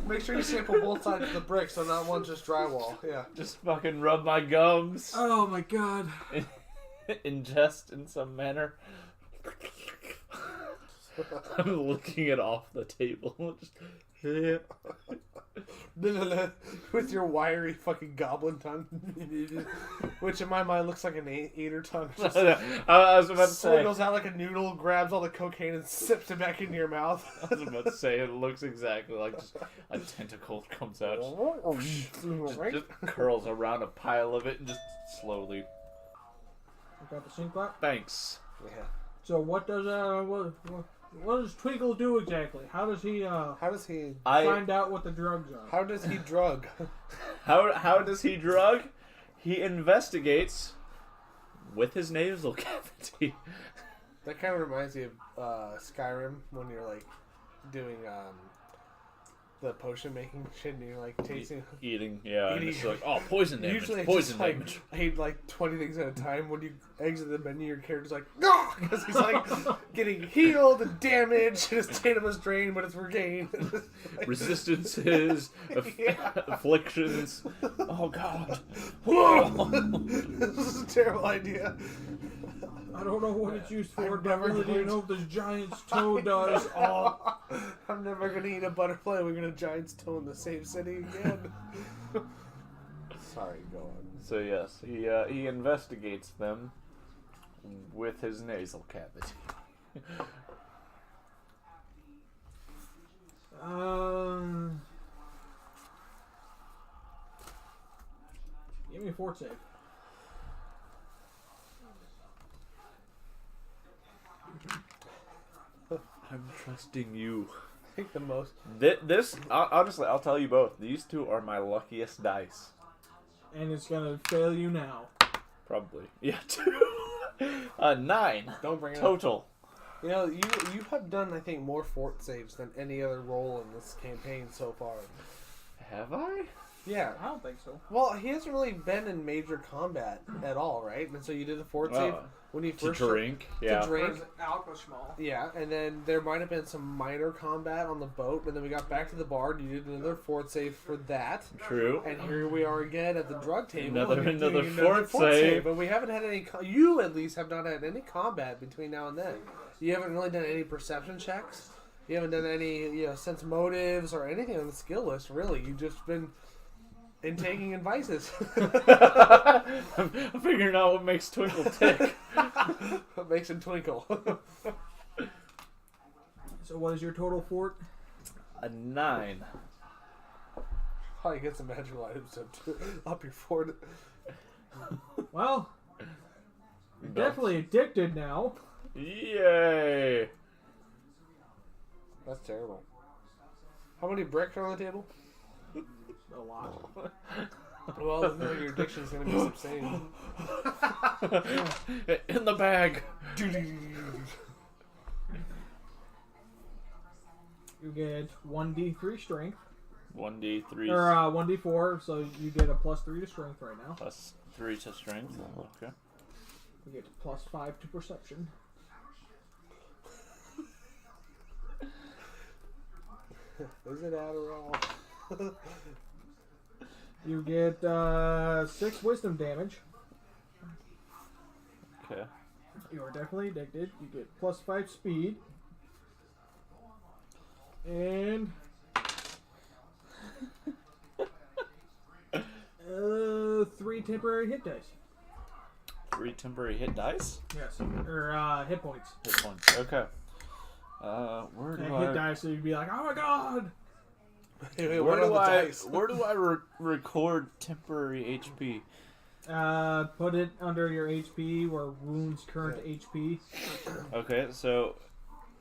Make sure you sample both sides of the brick, so not one's just drywall. Yeah. Just fucking rub my gums. Oh my God. Ingest in some manner. I'm looking it off the table. Just, With your wiry fucking goblin tongue. Which in my mind looks like an eater tongue. Just I was about to say. swirls out like a noodle, grabs all the cocaine and sips it back into your mouth. I was about to say it looks exactly like just a tentacle comes out, just curls around a pile of it and just slowly. You got the sync clap? Thanks. Yeah. So what does what does Twinkle do exactly? How does he find out what the drugs are? How does he drug? How does he drug? He investigates with his nasal cavity. That kind of reminds me of Skyrim when you're like doing the potion making shit and you're like tasting Eating, yeah. And it's like, oh, poison damage. Usually Poison it's just damage. like I ate like 20 things at a time. When you exit the menu, your character's like, no, because he's like getting healed and damaged, and his stamina was drained, but it's regained. Resistances, afflictions. Oh god. This is a terrible idea. I don't know what it's used for, I'm but I never really going do know what this giant's toe does. Oh, I'm never gonna eat a butterfly. We're gonna giant's toe in the same city again. Sorry, go on. So yes, he investigates them with his nasal cavity. Give me a fort save. I'm trusting you. I think the most. This honestly, I'll tell you both. These two are my luckiest dice. And it's gonna fail you now. Probably. Yeah, 9. Don't bring it up. Total. You know, you have done, I think, more fort saves than any other role in this campaign so far. Have I? Yeah. I don't think so. Well, he hasn't really been in major combat at all, right? And so you did a fort save when you first to drink. Yeah. To drink. Alcohol. Yeah, and then there might have been some minor combat on the boat, and then we got back to the bar, and you did another fort save for that. True. And here we are again at the drug table. Another fort save. But we haven't had any. You at least have not had any combat between now and then. You haven't really done any perception checks. You haven't done any, sense motives or anything on the skill list. Really, you've just been intaking advices. I'm figuring out what makes Twinkle tick. What makes him twinkle? So what is your total fort? A 9. Probably get some magical items to up your fort. Well, you're definitely addicted now. Yay! That's terrible. How many bricks are on the table? A lot. Well, your addiction is going to be substantial. In the bag. You get 1d3 strength. 1d3. Or 1d4, so you get a +3 to strength right now. +3 to strength. Okay. You get +5 to perception. Is it Adderall? You get 6 wisdom damage. Okay. You are definitely addicted. You get +5 speed. And 3 temporary hit dice. 3 temporary hit dice? Yes. Or hit points. Hit points. Okay. Where do Hit dice, so you'd be like, oh my god! Where do I record temporary HP? Put it under your HP where wounds current HP. Okay, so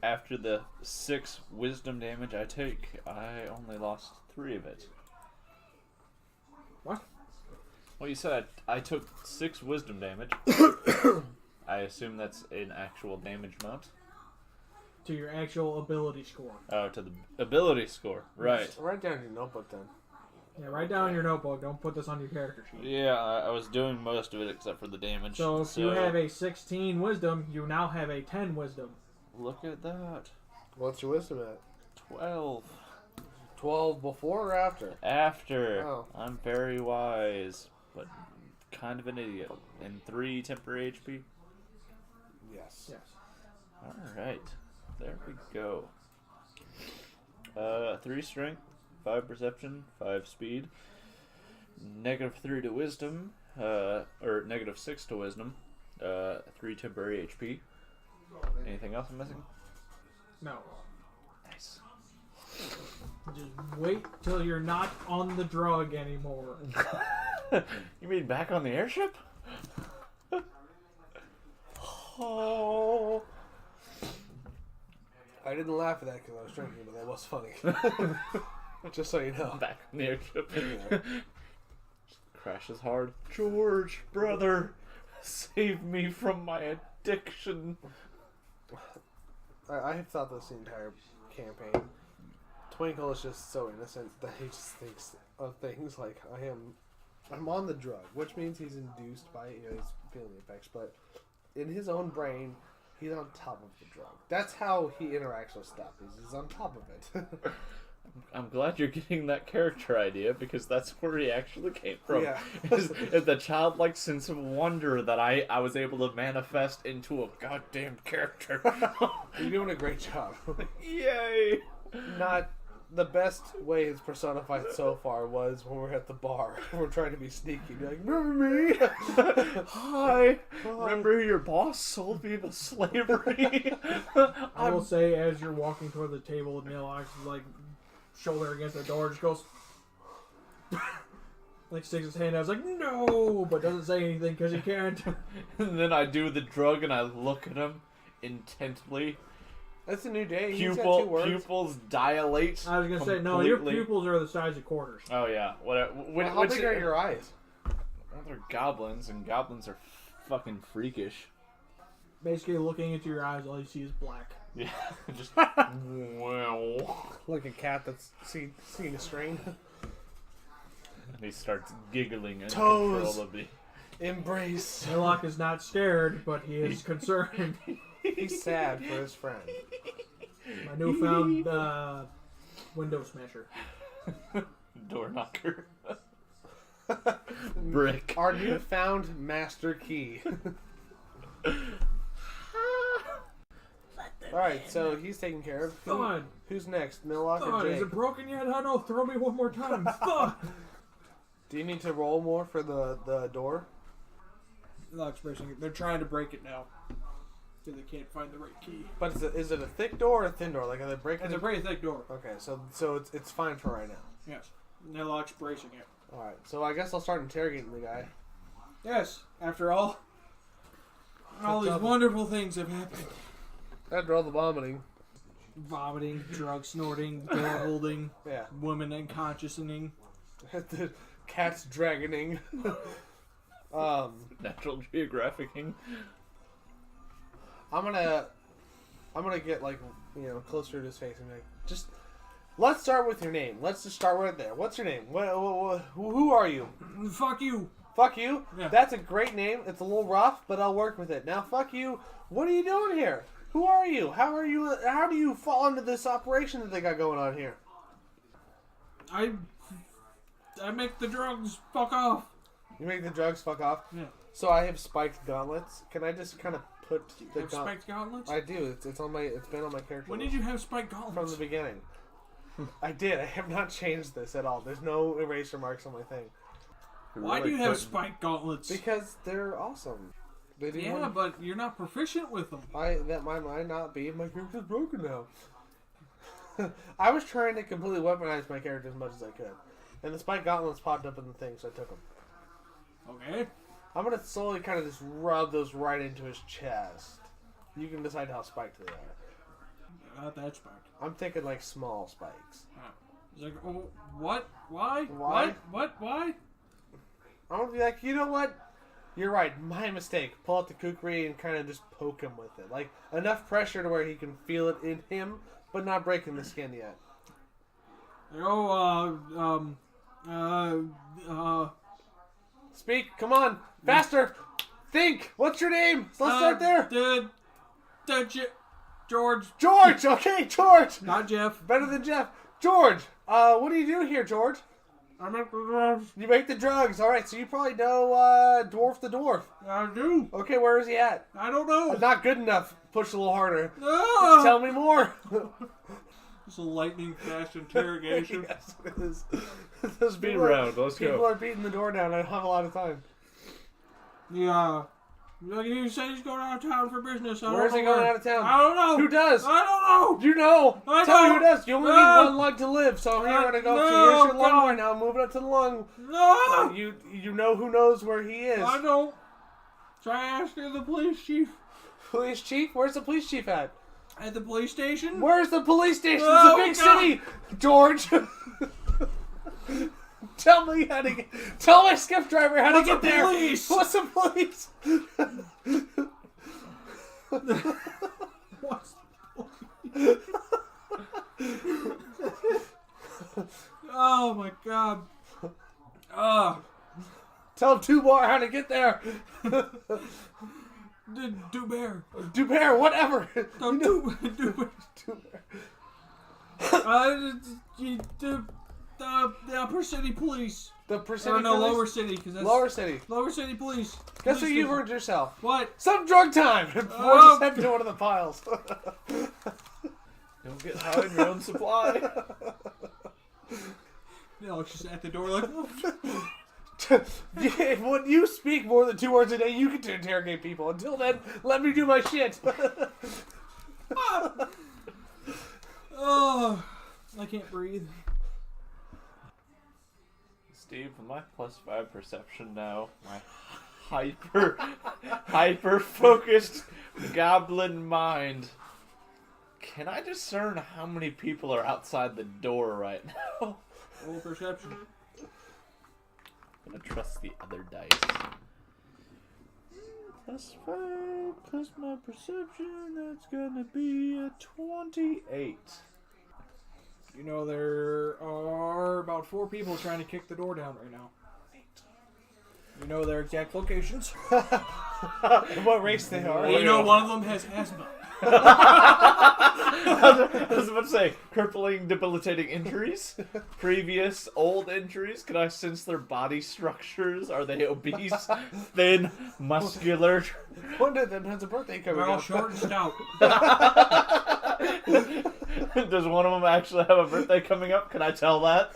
after the 6 wisdom damage I take, I only lost 3 of it. What? Well, you said I took 6 wisdom damage. I assume that's an actual damage amount. To your actual ability score. Oh, to the ability score. Right. Just write down your notebook then. Yeah, write down in your notebook. Don't put this on your character sheet. Yeah, I was doing most of it except for the damage. So if you have a 16 wisdom, you now have a 10 wisdom. Look at that. What's your wisdom at? 12. 12 before or after? After. Oh. I'm very wise, but kind of an idiot. And 3 temporary HP? Yes. Yes. Alright. There we go. 3 strength, 5 perception, 5 speed, -3 to wisdom, or -6 to wisdom, 3 temporary HP. Anything else I'm missing? No. Nice. Just wait till you're not on the drug anymore. You mean back on the airship? Oh. I didn't laugh at that because I was drinking, but that was funny. Just so you know. Back on the airship. Crashes hard. George, brother, save me from my addiction. I have thought this the entire campaign. Twinkle is just so innocent that he just thinks of things like I'm on the drug, which means he's induced by he's feeling the effects, but in his own brain, he's on top of the drug. That's how he interacts with stuff. He's on top of it. I'm glad you're getting that character idea because that's where he actually came from. Yeah. is the childlike sense of wonder that I was able to manifest into a goddamn character. You're doing a great job. Yay! Not the best way it's personified so far was when we're at the bar. We're trying to be sneaky. Be like, remember me? Hi. Remember your boss sold me to slavery? I will say, as you're walking toward the table, Nilock's like shoulder against the door, just goes, like sticks his hand out. I was like, no, but doesn't say anything because he can't. And then I do the drug and I look at him intently. That's a new day. He's got 2 words. Pupils dilate. I was gonna say, no, your pupils are the size of quarters. Oh yeah, whatever. How big are your eyes? Well, they're goblins, and goblins are fucking freakish. Basically, looking into your eyes, all you see is black. Yeah, just wow. Like a cat that's seeing a strain. And he starts giggling Toes. uncontrollably. Embrace. Nilock is not scared, but he is concerned. He's sad for his friend. My newfound window smasher. Door knocker. Brick. Our newfound master key. Alright, so he's taken care of. Fun. Who's next? Nilock Fun. or Is Jake? it broken yet? I know. Throw me one more time. Fun. Do you need to roll more for the door? Nilock's bracing it. They're trying to break it now. Because they can't find the right key. But is it a thick door or a thin door? Like, are they breaking It's it? a pretty thick door. Okay, so it's fine for right now. Yes. Nilock's bracing it. Alright, so I guess I'll start interrogating the guy. Yes. After all these wonderful things have happened. After all the vomiting. Vomiting, drug snorting, door holding, Yeah. women unconsciousing. The cat's dragoning. Natural Geographicing. I'm gonna get closer to his face and be like, just let's start with your name. Let's just start right there. What's your name? Who are you? Fuck you. Fuck you. Yeah. That's a great name. It's a little rough, but I'll work with it. Now, fuck you. What are you doing here? Who are you? How are you? How do you fall into this operation that they got going on here? I make the drugs fuck off. You make the drugs fuck off. Yeah. So I have spiked gauntlets. Can I just kind of put the Have spiked gauntlets? I do. It's on my. It's been on my character. When list did you have spiked gauntlets? from the beginning? I did. I have not changed this at all. There's no eraser marks on my thing Why do you have spiked gauntlets? because they're awesome. They do Yeah, one- but you're not proficient with them. that might not be. My character's broken now. I was trying to completely weaponize my character as much as I could, and the spike gauntlets popped up in the thing, so I took them. Okay. I'm gonna slowly kind of just rub those right into his chest. You can decide how spiked they are. Not that spiked. I'm thinking like small spikes. He's like, oh, what? Why? Why? What? Why? I'm gonna be like, you know what? You're right. My mistake. Pull out the kukri and kind of just poke him with it, like enough pressure to where he can feel it in him, but not breaking the skin yet. Speak. Come on, faster. Think. What's your name? Let's start there. George. George. Okay, George. Not Jeff. Better than Jeff. George. What do you do here, George? I make the drugs. You make the drugs. All right, so you probably know Dorf the Dwarf. I do. Okay, where is he at? I don't know. Not good enough. Push a little harder. Ah! Tell me more. It's a lightning fast interrogation. Yes, it is. Those Speed people round. Let's people go. are beating the door down. I don't have a lot of time. Yeah. Like he said he's going out of town for business. Where's he going out of town? I don't know. Who does? I don't know. You know. I Tell me know. who does. You only need one lung to live, so here we're gonna go. No, Here's your lung God. right now. Move it up to the lung. No. You know who knows where he is. I don't. Try asking the police chief. Police chief? Where's the police chief at? At the police station? Where's the police station? Oh, It's a big God. city, George. Tell me how to get. Tell my skiff driver how What's to get the there. police? What's the police? What's Oh my god. Tell Tubar how to get there. Dubear. Dubert, whatever. Dubear. The Upper City Police. The Or Persimmon no, police? Lower City. Cause that's Lower City. Lower City Police. Guess what Police you've station. earned yourself? What? Some drug time. We're Oh. just heading to one of the piles. Don't get high on your own supply. No, she's at the door like, Yeah, when you speak more than 2 words a day, you get to interrogate people. Until then, let me do my shit. oh, I can't breathe. Steve, with my +5 perception now, my hyper focused goblin mind, can I discern how many people are outside the door right now? Roll perception. I'm gonna trust the other dice. +5 plus my perception, that's gonna be a 28. You know, there are about 4 people trying to kick the door down right now. You know their exact locations. What race they are. You know one of them has asthma. I was about to say, crippling, debilitating injuries, previous old injuries. Can I sense their body structures? Are they obese, thin, muscular? One of them has a birthday coming They're all up. short and stout. Does one of them actually have a birthday coming up? Can I tell that?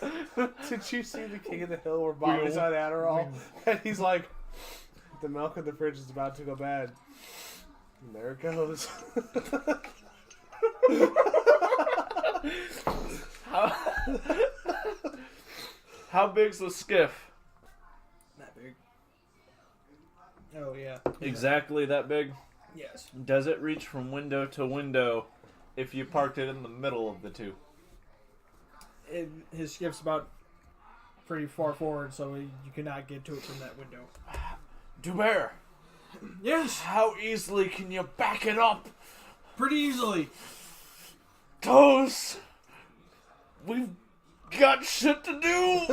Did you see the King of the Hill where Bobby's on Adderall? And he's like, the milk in the fridge is about to go bad. And there it goes. How big's the skiff? That big. Oh, yeah. Exactly that big? Yes. Does it reach from window to window if you parked it in the middle of the two? His skiff's about pretty far forward, so you cannot get to it from that window. Dubert, Yes, how easily can you back it up? pretty easily. Toes, we've got shit to do.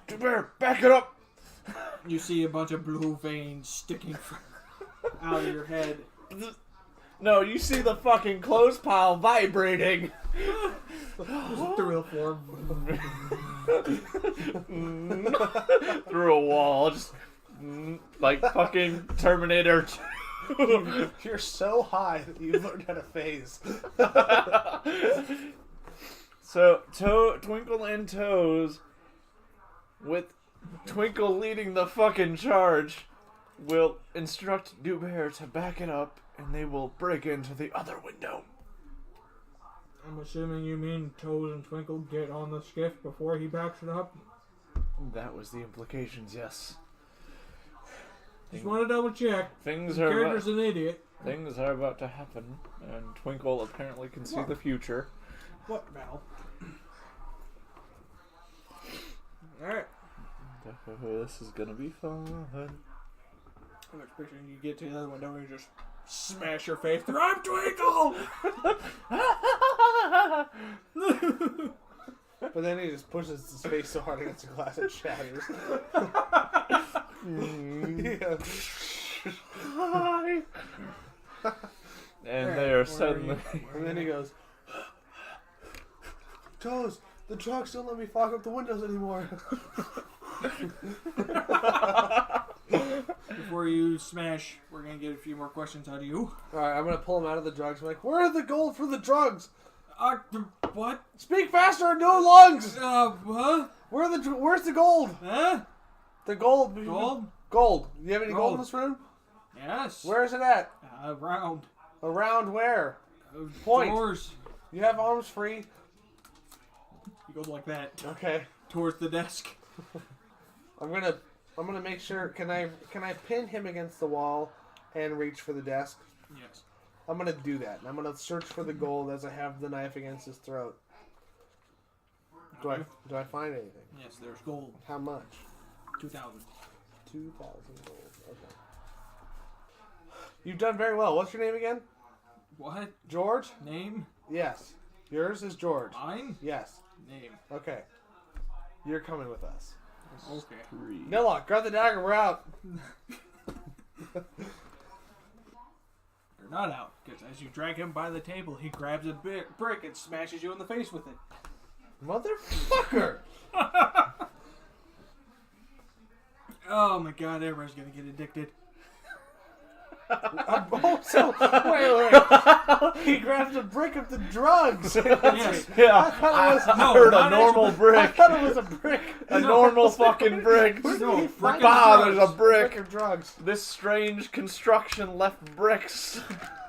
Dubert, back it up. You see a bunch of blue veins sticking out of your head. No, you see the fucking clothes pile vibrating. Through the floor. Through a wall, just like fucking Terminator 2. You're so high that you learned how to phase. So, Twinkle and Toes, with Twinkle leading the fucking charge, will instruct Dubert to back it up, and they will break into the other window. I'm assuming you mean Toes and Twinkle get on the skiff before he backs it up? That was the implications, yes. Just want to double check. Things The are character's an idiot. things are about to happen, and Twinkle apparently can see the future. What, Val? Alright. This is gonna be fun. I'm expecting you get to the other window and you just smash your face through. I'm Twinkle! But then he just pushes his face so hard against the glass it shatters. Yeah. Hi. And they are suddenly. And then he goes, Toes, the trucks don't let me fog up the windows anymore. Before you smash, we're going to get a few more questions out of you. Alright, I'm going to pull him out of the drugs. I'm like, where are the gold for the drugs? What? Speak faster, no lungs! Huh? Where's the gold? Huh? The gold. Gold? Gold. Do you have any gold Gold. in this room? Yes. Where is it at? Around. Around where? Point. Doors. You have arms free. You go like that. Okay. Towards the desk. I'm gonna make sure. Can I pin him against the wall and reach for the desk? Yes. I'm gonna do that. And I'm gonna search for the gold as I have the knife against his throat. Do I find anything? Yes, there's gold. How much? 2,000. 2,000 gold. Okay. You've done very well. What's your name again? What? George? Name? Yes. Yours is George. Mine? Yes. Name. Okay. You're coming with us. Okay. Nilock, grab the dagger. We're out. You're not out, because as you drag him by the table, he grabs a brick and smashes you in the face with it. Motherfucker! Oh my god, everyone's gonna get addicted. Wait. He grabs a brick of the drugs. Yes. Yeah, I heard a not normal I brick. thought it was a brick. A normal fucking brick. No, brick of Bah, drugs. there's a brick. of drugs. This strange construction left bricks.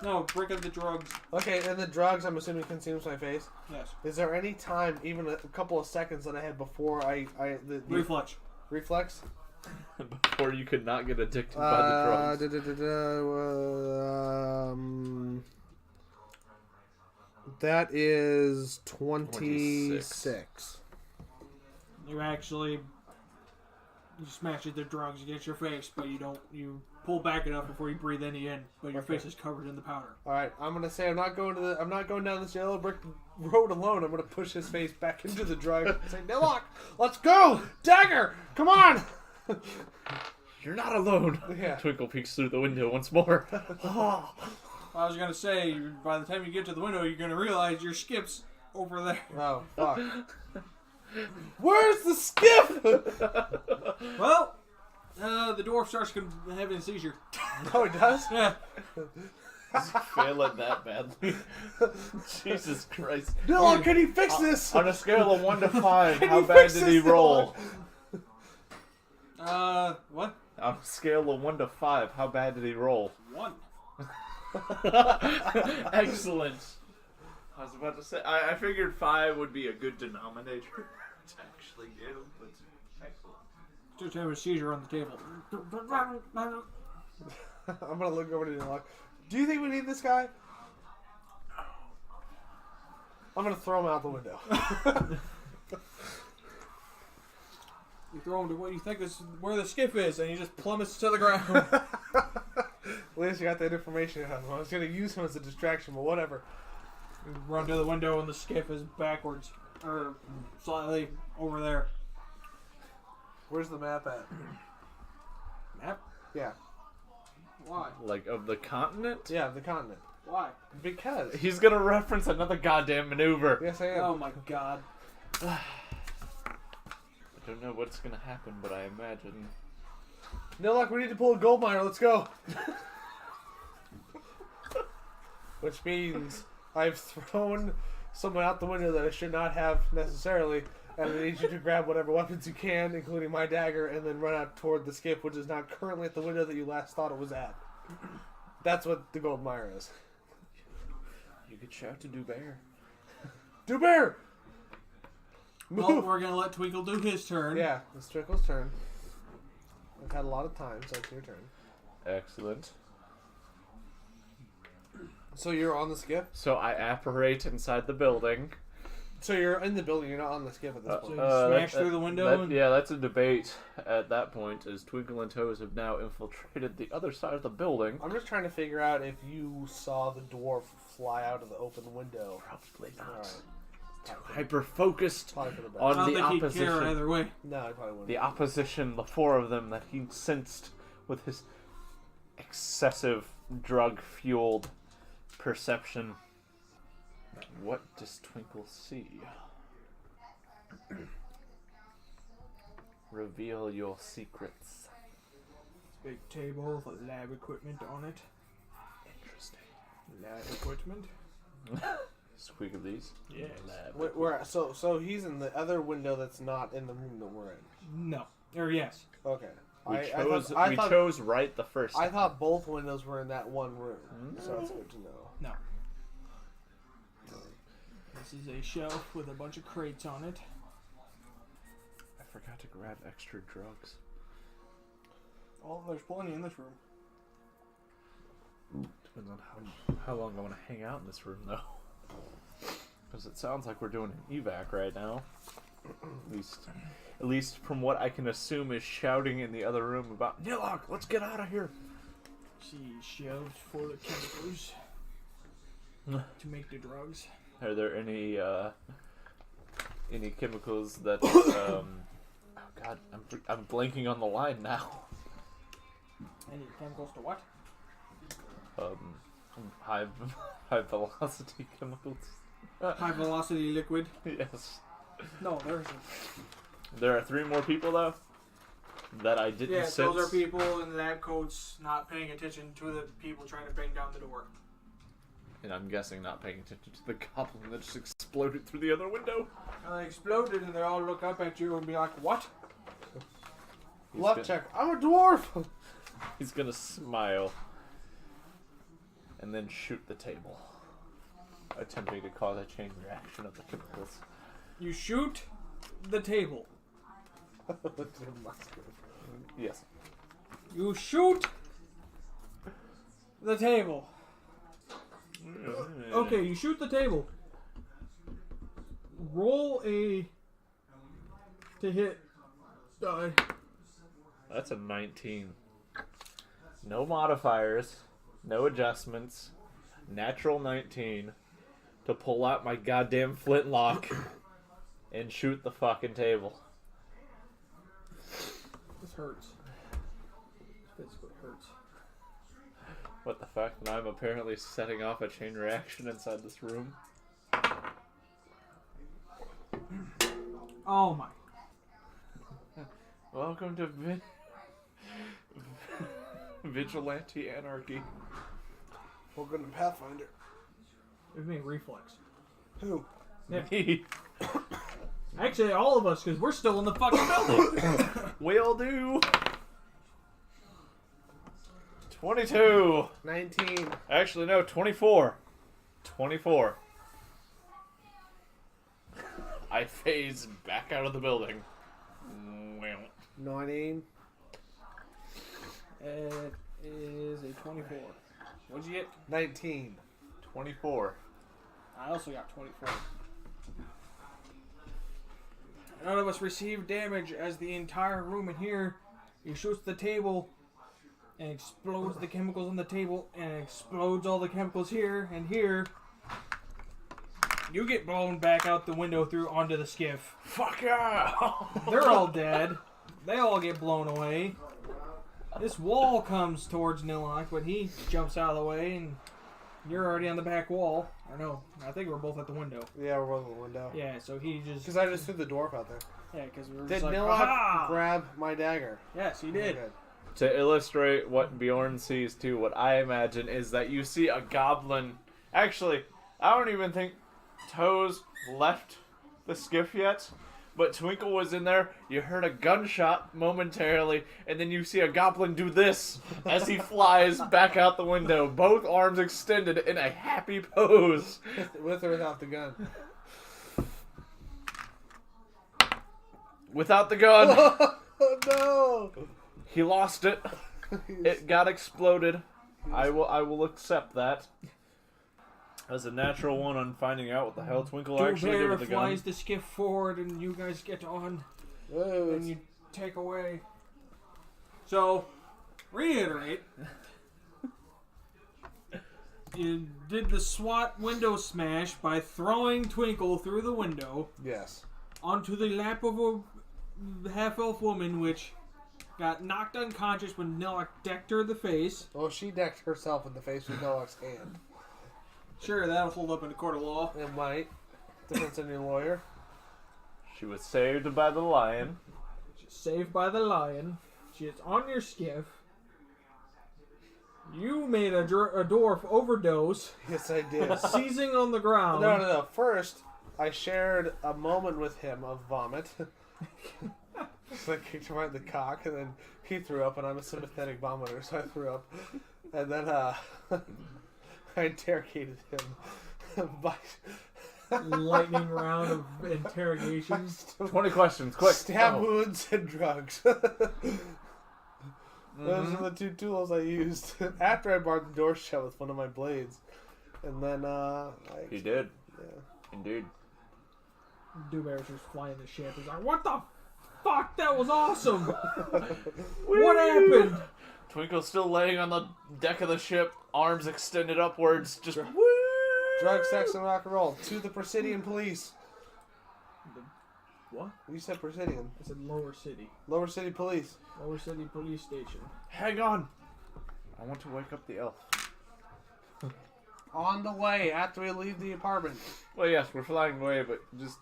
No, brick of the drugs. Okay, and the drugs, I'm assuming, consumes my face. Yes. Is there any time, even a couple of seconds that I had before the Reflex. reflex? Before you could not get addicted by the drugs. That is 26. You actually you smash the drugs against your face, but you pull back enough before you breathe any in, but your face is covered in the powder. All right, I'm gonna say I'm not going down this yellow brick road alone. I'm gonna push his face back into the drug and say, Nilock, let's go, dagger, come on. You're not alone. Yeah. Twinkle peeks through the window once more. I was gonna say, by the time you get to the window, you're gonna realize your skip's over there. Oh fuck. Where's the skiff? Well, the dwarf starts having a seizure. Oh, it does? Yeah. Fail it that badly. Jesus Christ. Nilock, can you fix this? On a scale of 1 to 5, Can how you bad fix did he this, roll? What? On a scale of 1 to 5, how bad did he roll? 1. Excellent. I was about to say, I figured 5 would be a good denominator to actually give, but excellent. Just have a seizure on the table. I'm gonna look over to Nilock. Do you think we need this guy? I'm gonna throw him out the window. You throw him to what you think is where the skiff is, and he just plummets to the ground. At least you got that information out of him. I was gonna use him as a distraction, but whatever. You run to the window, and the skiff is backwards, or slightly over there. Where's the map at? Map? Yeah. Why? Like, of the continent? Yeah, the continent. Why? Because. He's gonna reference another goddamn maneuver. Yes, I am. Oh my god. I don't know what's gonna happen, but I imagine. Nilock, we need to pull a gold miner. Let's go. Which means I've thrown someone out the window that I should not have necessarily, and I need you to grab whatever weapons you can, including my dagger, and then run out toward the skip, which is not currently at the window that you last thought it was at. That's what the gold miner is. You could shout to Dubear. Dubear! Well, Move! we're gonna let Twinkle do his turn. Yeah, it's Twinkle's turn. I've had a lot of time, so it's your turn. Excellent. So you're on the skip? So I apparate inside the building. So you're in the building, you're not on the skip at this So point. you smash through the window and... Yeah, that's a debate at that point, as Twinkle and Toes have now infiltrated the other side of the building. I'm just trying to figure out if you saw the dwarf fly out of the open window. Probably not. Alright. Too hyper-focused Probably for the best. I on don't the think he'd care opposition. either way. No, I probably wouldn't. The opposition, the four of them that he sensed with his excessive drug-fueled perception. What does Twinkle see? Reveal your secrets. Big table with lab equipment on it. Interesting. Lab equipment? Squeak of these. Yes. So he's in the other window that's not in the room that we're in. No. Or yes. Okay. We chose right the first time. I thought both windows were in that one room, so that's good to know. No. This is a shelf with a bunch of crates on it. I forgot to grab extra drugs. Oh, there's plenty in this room. Depends on how long I want to hang out in this room, though. Because it sounds like we're doing an evac right now. At least from what I can assume is shouting in the other room about Nilock, let's get out of here. She shelved for the chemicals to make the drugs. Are there any chemicals that? Oh God, I'm blanking on the line now. Any chemicals to what? High velocity chemicals. High velocity liquid? Yes. No, there isn't. There are 3 more people though that I didn't sense. Yeah, those are people in lab coats not paying attention to the people trying to bang down the door. And I'm guessing not paying attention to the goblin that just exploded through the other window. They exploded and they all look up at you and be like, what? Left check. I'm a dwarf! He's gonna smile. And then shoot the table. Attempting to cause a chain reaction of the chemicals. You shoot the table. Yes. You shoot the table. Okay, you shoot the table. Roll to hit die. That's a 19. No modifiers, no adjustments. Natural 19 to pull out my goddamn flintlock and shoot the fucking table. This hurts. This physically hurts. What the fuck? And I'm apparently setting off a chain reaction inside this room. Oh my. Welcome to Vigilante Anarchy. Welcome to Pathfinder. It was me, reflex. Who? Yeah. Actually, all of us, because we're still in the fucking building. We all do. 22. 19. Actually, no, 24. 24. I phase back out of the building. 19. It is a 24. What'd you get? 19. 24. I also got 24. None of us received damage as the entire room in here, he shoots the table and explodes the chemicals on the table and explodes all the chemicals here and here. You get blown back out the window through onto the skiff. Fuck yeah! They're all dead. They all get blown away. This wall comes towards Nilock, but he jumps out of the way and you're already on the back wall. Or no, I think we're both at the window. Yeah, we're both at the window. Yeah, so he just... Because I just threw the dwarf out there. Yeah, because we were Did just like, Nilock aha! grab my dagger? Yes, he did. Okay. To illustrate what Bjorn sees too, what I imagine is that you see a goblin. Actually, I don't even think Toes left the skiff yet, but Twinkle was in there. You heard a gunshot momentarily, and then you see a goblin do this as he flies back out the window, both arms extended in a happy pose. With or without the gun? Without the gun. Oh no! He lost it. It got exploded. I will accept that. As a natural one on finding out what the hell Twinkle actually did with the gun. flies the skiff forward and you guys get on. Whoa, And you take away. So, reiterate. You did the SWAT window smash by throwing Twinkle through the window yes. onto the lap of a half-elf woman, which got knocked unconscious when Nilock decked her in the face. Well, she decked herself in the face with Nilock's hand. Sure, that'll hold up in a court of law. It might. Depends on your lawyer. She was saved by the lion. She's saved by the lion. She is on your skiff. You made a dwarf overdose, Yes, I did. seizing on the ground. No. First, I shared a moment with him of vomit. So I kicked him right in the cock, and then he threw up, and I'm a sympathetic vomiter, so I threw up. And then I interrogated him by Lightning round of interrogations. 20 questions, quick. stab go. wounds and drugs. Those are the two tools I used after I barred the door shut with one of my blades. And then, You did. Yeah. Indeed. Dewberry's just flying the ship. He's like, what the fuck? That was awesome! What happened? Twinkle's still laying on the deck of the ship, arms extended upwards, just woo! Drug, sex, and rock and roll. To the Presidian police. What? You said Presidian. I said Lower City. Lower City Police. Lower City Police Station. Hang on. I want to wake up the elf. On the way, after we leave the apartment. Well, yes, we're flying away, but just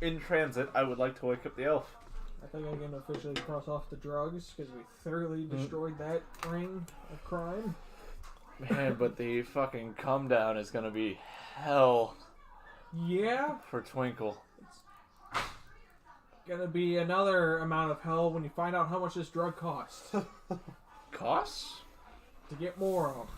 in transit, I would like to wake up the elf. I think I'm going to officially cross off the drugs because we thoroughly destroyed that ring of crime. Man, but the fucking come down is gonna be hell Yeah, for Twinkle. gonna be another amount of hell when you find out how much this drug costs Costs? to get more of.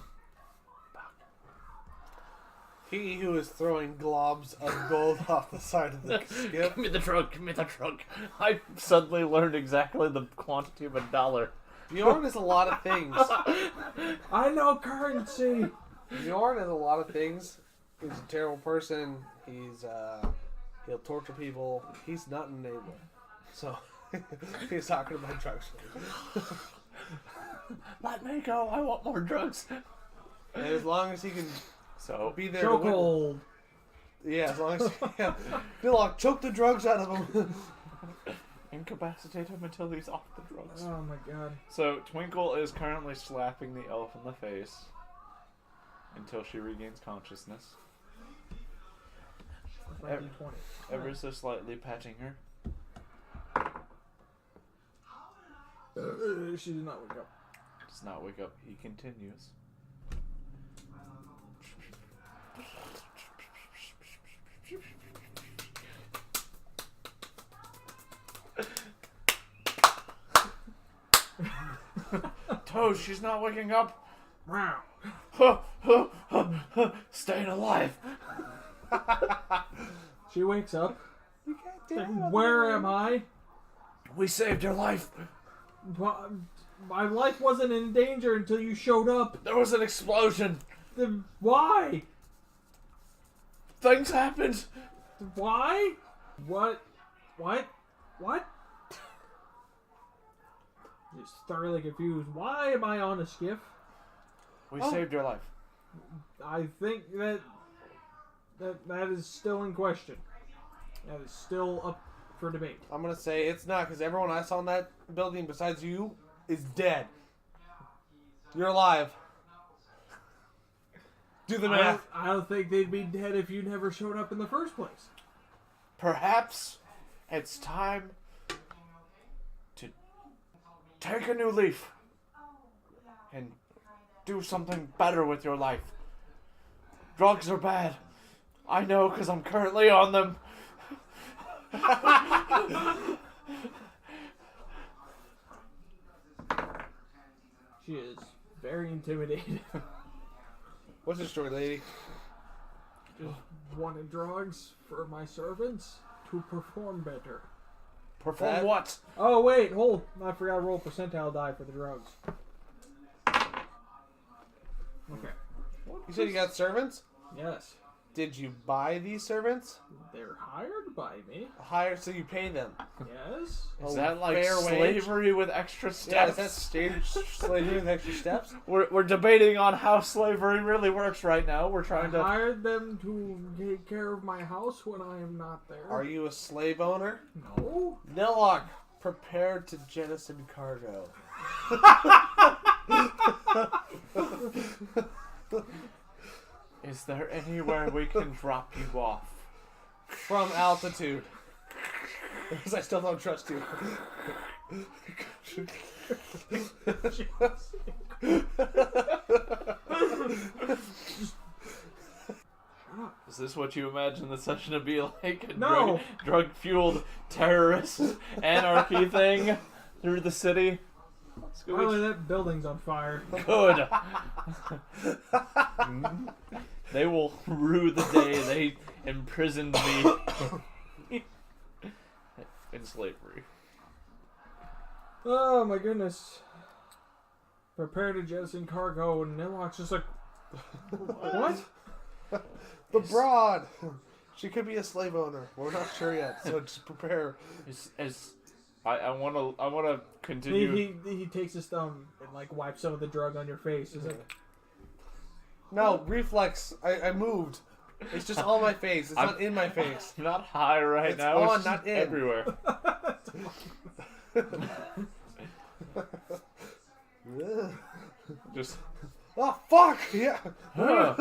He who is throwing globs of gold off the side of the skip. Give me the drug, give me the drug. I suddenly learned exactly the quantity of $1. Bjorn is a lot of things. I know currency. Bjorn is a lot of things. He's a terrible person. He'll torture people. He's not an enabler. So he's talking about drugs. Let me go, I want more drugs. And as long as he can be there to win. Chokehold. Yeah, as long as Nilock, choke the drugs out of him. Incapacitate him until he's off the drugs. Oh my god. So Twinkle is currently slapping the elf in the face until she regains consciousness. Ever, Ever so slightly patting her. she did not wake up. Does not wake up. He continues. Toes, she's not waking up. Wow. Staying alive. She wakes up. Where am I? We saved your life. My life wasn't in danger until you showed up. There was an explosion. Why? Things happened. Why? What? Just thoroughly confused. Why am I on a skiff? We saved your life. I think that is still in question. That is still up for debate. I'm gonna say it's not, because everyone I saw in that building besides you is dead. You're alive. Do the math. I don't think they'd be dead if you never showed up in the first place. Perhaps it's time to take a new leaf and do something better with your life. Drugs are bad. I know because I'm currently on them. She is very intimidated. What's your story, lady? Just wanted drugs for my servants to perform better. Perform what? Oh, wait, hold. I forgot to roll percentile die for the drugs. Okay. You said you got servants? Yes. Did you buy these servants? They're hired by me. Hire so you pay them. Yes. Is that like fair slavery with extra Yeah, steps? is that stage slavery with extra steps? We're debating on how slavery really works right now. We're I trying to... hired them to take care of my house when I am not there. Are you a slave owner? No. Nilock, prepare to jettison cargo. Is there anywhere we can drop you off? From altitude. Because I still don't trust you. Is this what you imagine the session to be like? A No. drug-fueled terrorist anarchy thing through the city? Finally, that building's on fire. Good. They will rue the day they imprisoned me in slavery. Oh my goodness. Prepare to jettison cargo, and Nilock's just like, what? The broad. She could be a slave owner. We're not sure yet, so just prepare. I want to continue. He takes his thumb and like wipes some of the drug on your face. He's like, No, reflex. I moved. It's just on my face. It's not in my face. I'm not high right It's now. on, It's not in. everywhere. Just. Oh fuck! Yeah. I'd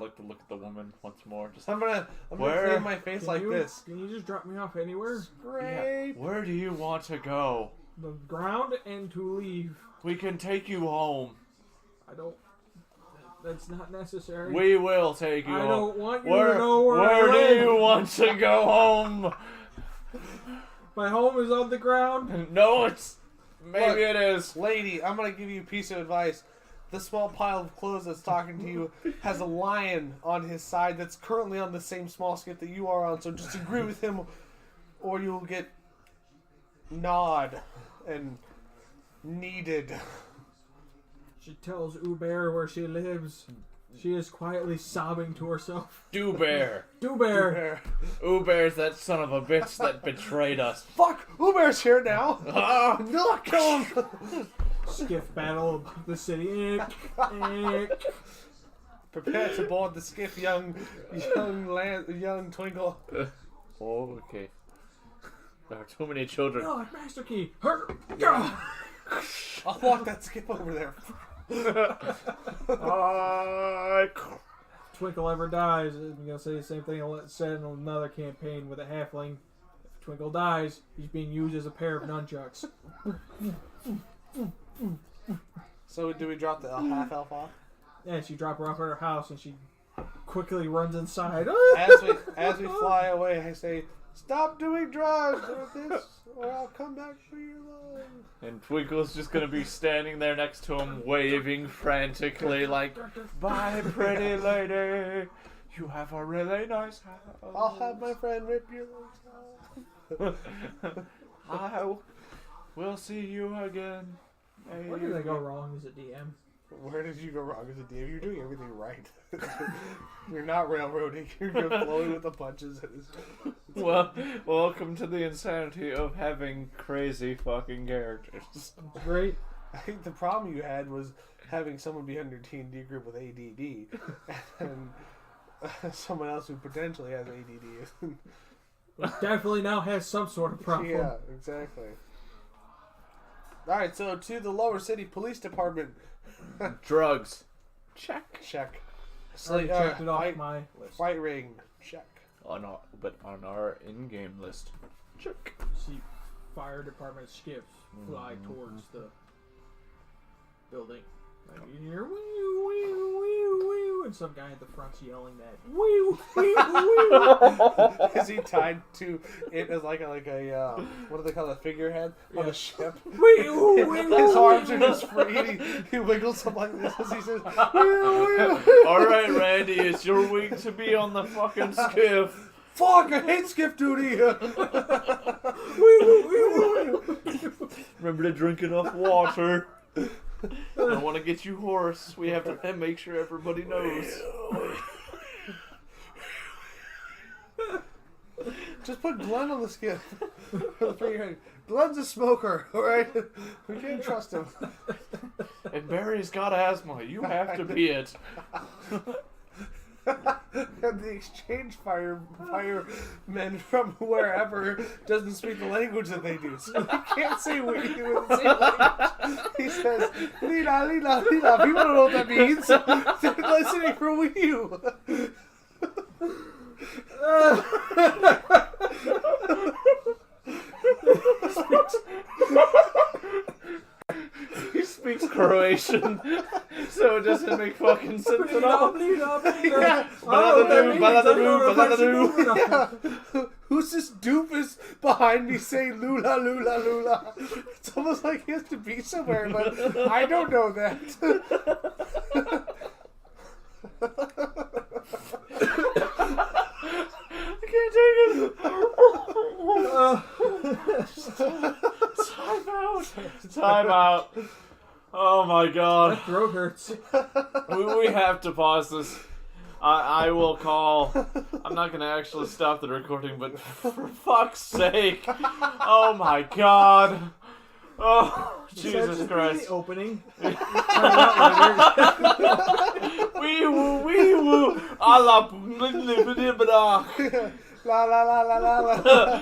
like to look at the woman once more. Just I'm gonna Where? clean my face like this. Can you just drop me off anywhere? Great. where do you want to go? The ground and to leave. We can take you home. I don't. That's not necessary. We will take you I home. don't want you to know where I do live. you want to go home? My home is on the ground. No, it's maybe Look. it is. Lady, I'm gonna give you a piece of advice. The small pile of clothes that's talking to you has a lion on his side that's currently on the same small skiff that you are on, so just agree with him or you'll get gnawed and needed. She tells Uber where she lives. She is quietly sobbing to herself. Dubear. Uber! Uber's that son of a bitch that betrayed us. Fuck! Uber's here now! Ah! No, kill him! Skiff battle above the city. Prepare to board the skiff, young Twinkle. Oh, okay. There are too many children. Oh, Master Key! Her! I'll walk that skiff over there. Twinkle ever dies, I'm gonna say the same thing I said in another campaign with a halfling. If Twinkle dies, he's being used as a pair of nunchucks. So do we drop the half elf off? And she dropped her off at her house, and she quickly runs inside. As we fly away, I say, "Stop doing drugs, or I'll come back for your love." And Twinkle's just gonna be standing there next to him, waving frantically like, "Bye, pretty lady. You have a really nice house. I'll have my friend rip your legs off. I will see you again." Where did I go wrong as a DM? Where did you go wrong as a DM? You're doing everything right. You're not railroading. You're flowing with the punches. Well, welcome to the insanity of having crazy fucking characters. Great. I think the problem you had was having someone be on your D&D group with ADD, and someone else who potentially has ADD. Definitely now has some sort of problem. Yeah, exactly. Alright, so to the Lower City Police Department. Drugs. Check. Check. Already checked it off my list. Fight ring. Check. On our in-game list. Check. See fire department skiffs fly towards the building. Like, you hear wee wee wee wee, and some guy at the front's yelling that wee wee wee. Is he tied to it as like a what do they call it, a figurehead on a ship? Wee wee. His arms are just free and he wiggles them like this as he says, Alright, Randy, it's your week to be on the fucking skiff. "Fuck, I hate skiff duty." Remember to drink enough water. I don't want to get you hoarse. We have to make sure everybody knows. Just put Glenn on the skiff. Glenn's a smoker, alright? We can't trust him. And Barry's got asthma. You have to be it. And the exchange firemen from wherever doesn't speak the language that they do, so he can't say we do in the same language. He says, "Lila, lila, lila." People don't know what that means. They're listening for you. Croatian, so it doesn't make fucking sense at all. Yeah. Who's this doofus behind me saying lula lula lula? It's almost like he has to be somewhere, but I don't know that. I can't take it. Time out. Oh my god. My throat hurts. We have to pause this. I will call. I'm not going to actually stop the recording, but for fuck's sake. Oh my god. Oh, Jesus Christ. The opening. Wee woo. A la La la la la la la.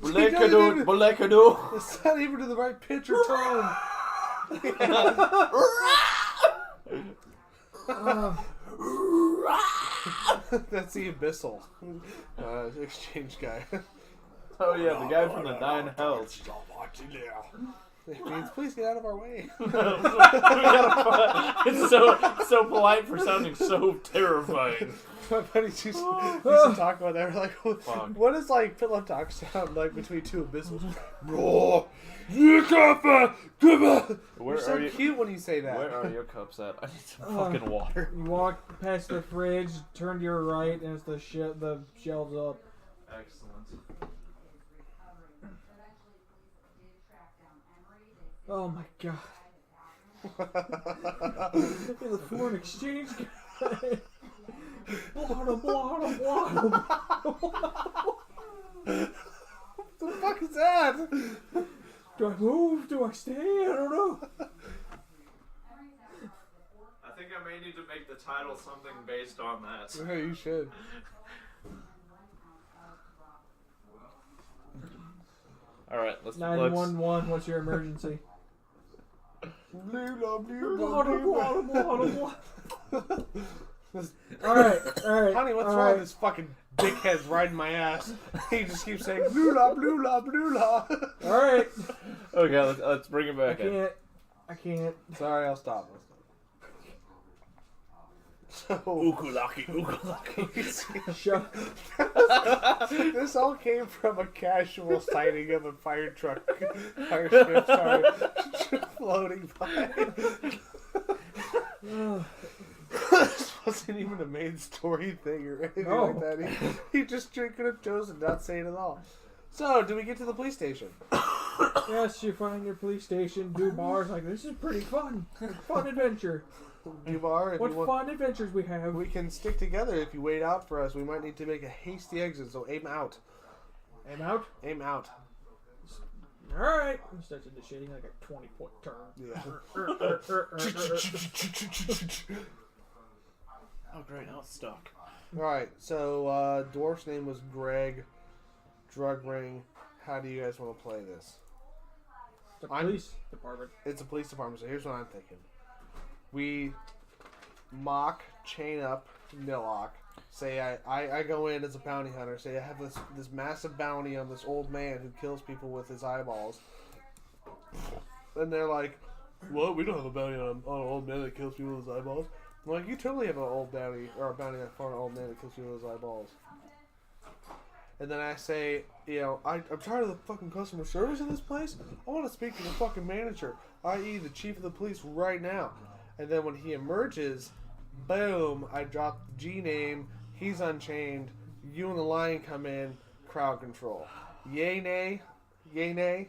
Blekado. It's not even to the right pitch or tone. That's the Abyssal exchange guy. Oh yeah, the guy from the Nine Hells. It means please get out of our way. It's so polite for sounding so terrifying. My buddy used to talk about that. We're like, Fuck. what does like pillow talk sound like between two abyssals? Where You're so are you? cute when you say that. Where are your cups at? I need some fucking water. You walk past the fridge, turn to your right, and it's the shelves up. Excellent. Oh my god. The foreign exchange guy. Blah, blah, blah. What the fuck is that? Do I move? Do I stay? I don't know. I think I may need to make the title something based on that. Yeah, you should. Alright, let's 911, what's your emergency? Blah, blah, Blah, blah, blah, blah. blah, blah. Alright. Honey, what's wrong with this fucking dickhead's riding my ass? He just keeps saying blula blula blula. Alright. Okay, let's bring it back in. I can't. Sorry, I'll stop. So, Ukulaki. Shut. this all came from a casual sighting of a fire ship, sorry, floating by. This wasn't even a main story thing or anything like that. He just could have chosen not say it at all. So, do we get to the police station? Yes, you find your police station, do bars, like, this is pretty fun. Fun adventure. Dubar, if What you want, fun adventures we have. we can stick together if you wait out for us. We might need to make a hasty exit, so aim out. Aim out? Aim out. Alright. He starts initiating like a 20-point turn. Yeah. Oh great, now it's stuck. Alright, so Dwarf's name was Greg. Drug ring. How do you guys want to play this? The police department. It's a police department, so here's what I'm thinking. We mock, chain up Nilock. Say I go in as a bounty hunter. Say I have this massive bounty on this old man who kills people with his eyeballs. And they're like, "What? We don't have a bounty on an old man that kills people with his eyeballs." I'm like, "You totally have an old bounty or a bounty for an old man that kills people with his eyeballs." And then I say, I'm tired of the fucking customer service in this place. I want to speak to the fucking manager, i.e. the chief of the police right now. And then when he emerges, boom, I drop the G name, he's unchained, you and the lion come in, crowd control. Yay, nay? Yay, nay?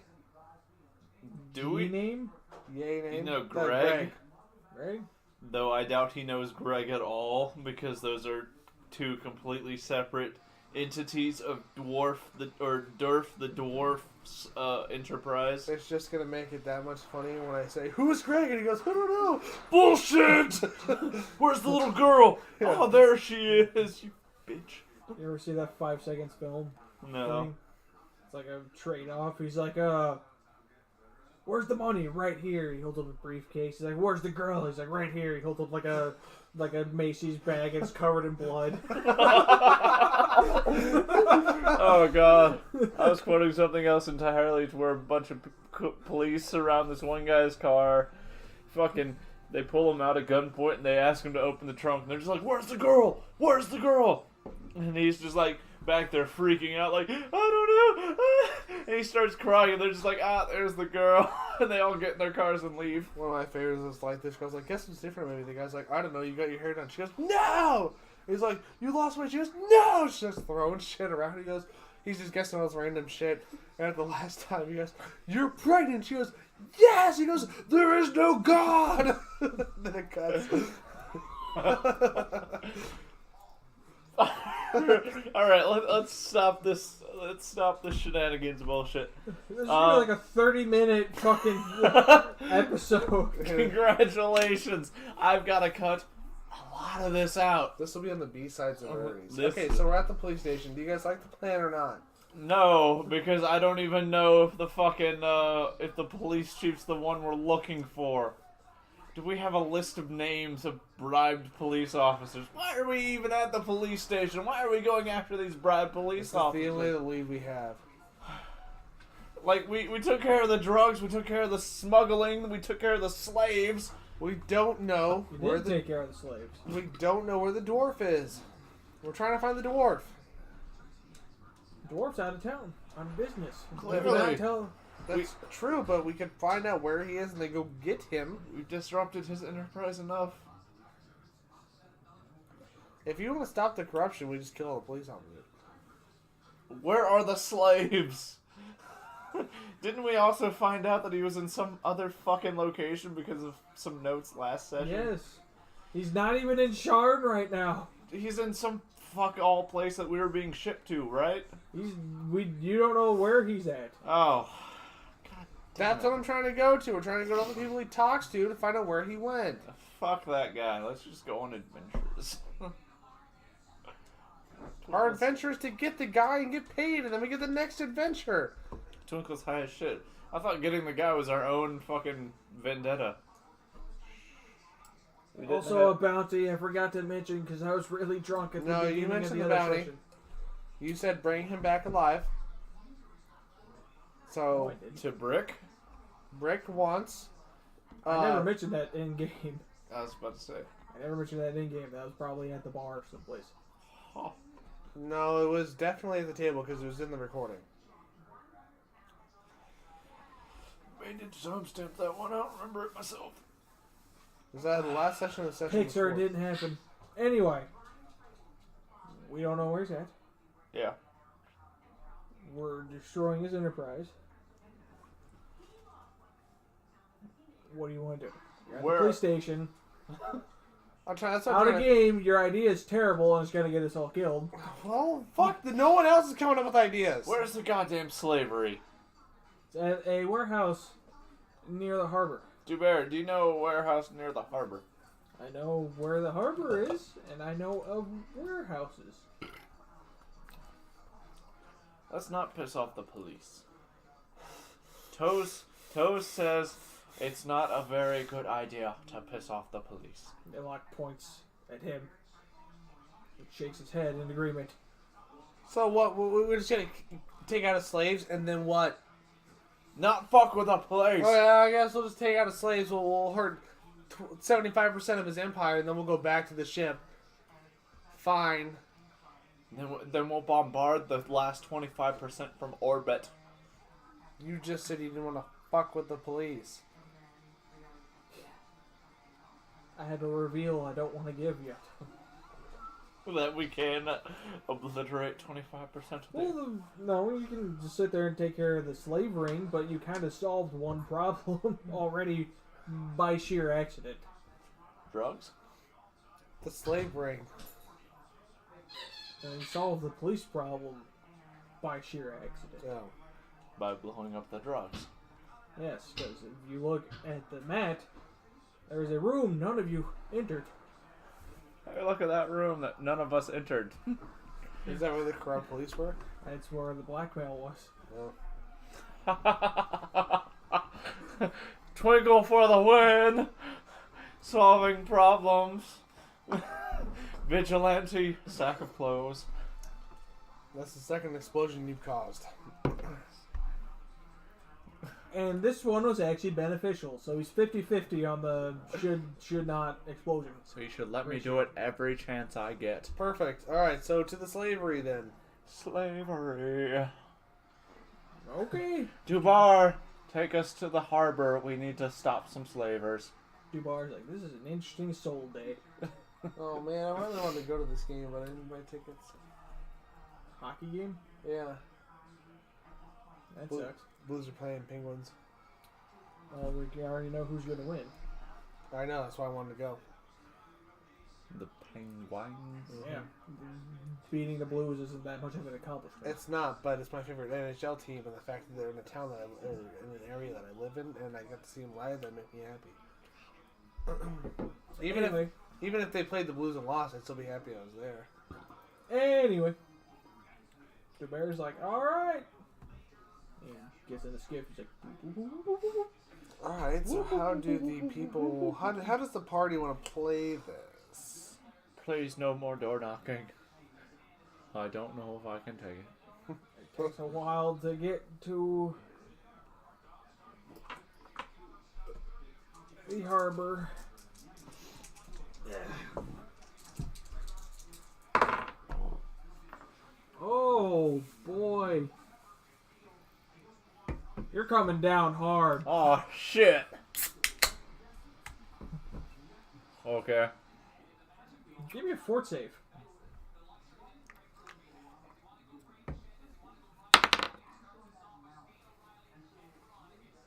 Do we? Name? Yay, nay? You know No, Greg? Greg? Though I doubt he knows Greg at all, because those are two completely separate entities of Dorf the Dwarf's enterprise. It's just going to make it that much funnier when I say, "Who's Greg?" And he goes, "I don't know." Bullshit! Where's the little girl? Yeah. Oh, there she is, you bitch. You ever see that 5 seconds film? No. Thing? It's like a trade-off. He's like, where's the money? Right here. He holds up a briefcase. He's like, where's the girl? He's like, right here. He holds up like a Macy's bag and it's covered in blood. Oh god. I was quoting something else entirely to where a bunch of police surround this one guy's car fucking, they pull him out at gunpoint and they ask him to open the trunk. And they're just like, "Where's the girl? Where's the girl?" And he's just like back there freaking out, like, "I don't know." And he starts crying, and they're just like, "Ah, there's the girl." And they all get in their cars and leave. One of my favorites is like this girl's like, "Guess what's different maybe?" The guy's like, "I don't know, you got your hair done." She goes, "No!" He's like, "You lost weight." She goes, "No!" She's just throwing shit around. He goes, he's just guessing all this random shit. And at the last time, he goes, "You're pregnant." She goes, "Yes!" He goes, "There is no God!" Then it cuts. Alright, let's stop this. Let's stop this shenanigans bullshit. This is like a 30-minute fucking episode. Congratulations. I've got to cut a lot of this out. This will be on the B-sides of Ernie's. This- Okay, so we're at the police station. Do you guys like the plan or not? No, because I don't even know if the fucking, if the police chief's the one we're looking for. Do we have a list of names of bribed police officers? Why are we even at the police station? Why are we going after these bribed police This officers? is the only lead we have. Like, we took care of the drugs, we took care of the smuggling, we took care of the slaves. We don't know You where did take care of the slaves. we don't know where the dwarf is. We're trying to find the dwarf. Dwarf's out of town on business. Clearly. Did not tell. That's true, but we could find out where he is and then go get him. We've disrupted his enterprise enough. If you want to stop the corruption, we just kill all the police officers. Where are the slaves? Didn't we also find out that he was in some other fucking location because of some notes last session? Yes. He's not even in Shard right now. He's in some fuck all place that we were being shipped to, right? You don't know where he's at. Oh. God That's what I'm trying to go to. We're trying to go to all the people he talks to find out where he went. Fuck that guy. Let's just go on adventures. Our adventure is to get the guy and get paid, and then we get the next adventure. Twinkle's high as shit. I thought getting the guy was our own fucking vendetta. We didn't Also a have- bounty I forgot to mention because I was really drunk at the No, you beginning of mentioned the the other bounty. session. You said bring him back alive. Oh, So, I did. to Brick? Brick wants... I never mentioned that in game. I was about to say. I never mentioned that in game. That was probably at the bar someplace. Oh. No, it was definitely at the table because it was in the recording. May need to timestamp that one. I don't remember it myself. Was that the last session of the session Pixar before? didn't happen. Anyway, we don't know where he's at. Yeah. We're destroying his enterprise. What do you want to do? You're at Where- the police station. I'm trying, that's what Out I'm of trying game, your idea is terrible and it's going to get us all killed. to... Well, fuck, no one else is coming up with ideas. Where's the goddamn slavery? It's at a warehouse near the harbor. Dubear, do you know a warehouse near the harbor? I know where the harbor is, and I know of warehouses. Let's not piss off the police. Toes says it's not a very good idea to piss off the police. Nilock points at him. He shakes his head in agreement. So what, we're just gonna take out his slaves and then what? Not fuck with the police! Oh yeah, I guess we'll just take out his slaves, we'll hurt 75% of his empire and then we'll go back to the ship. Fine. Then we'll bombard the last 25% from orbit. You just said you didn't want to fuck with the police. I had a reveal I don't want to give yet. That we can obliterate 25% of Well, no, you can just sit there and take care of the slave ring, but you kind of solved one problem already by sheer accident. drugs. The slave ring. And you solved the police problem by sheer accident. Oh. By blowing up the drugs. Yes, because if you look at the mat, there is a room none of you entered. Hey, look at that room that none of us entered. Is that where the corrupt police were? That's where the blackmail was. Oh. Twinkle for the win! Solving problems. Vigilante, sack of clothes. That's the second explosion you've caused. And this one was actually beneficial, so he's 50-50 on the should not explosion. So you should let me do it every chance I get. Perfect. All right, so to the slavery then. Slavery. Okay. Dubar, take us to the harbor. We need to stop some slavers. Dubar's like, this is an interesting soul day. Oh man, I really wanted to go to this game, but I didn't buy tickets. Hockey game? Yeah. That Blue- sucks. Blues are playing Penguins. We already know who's going to win. I know, that's why I wanted to go. The Penguins. Yeah. Beating the Blues isn't that much of an accomplishment. It's not, but it's my favorite NHL team, and the fact that they're in a town that or in an area that I live in, and I get to see them live, that make me happy. Even if they played the Blues and lost, I'd still be happy I was there. Anyway. The Bear's like, alright. And gets in the skiff. He's like, Alright, so how do the people... How does the party want to play this? Please, no more door knocking. I don't know if I can take it. it takes a while to get to the harbor. Oh, boy. You're coming down hard. Oh, shit. Okay. Give me a fort save.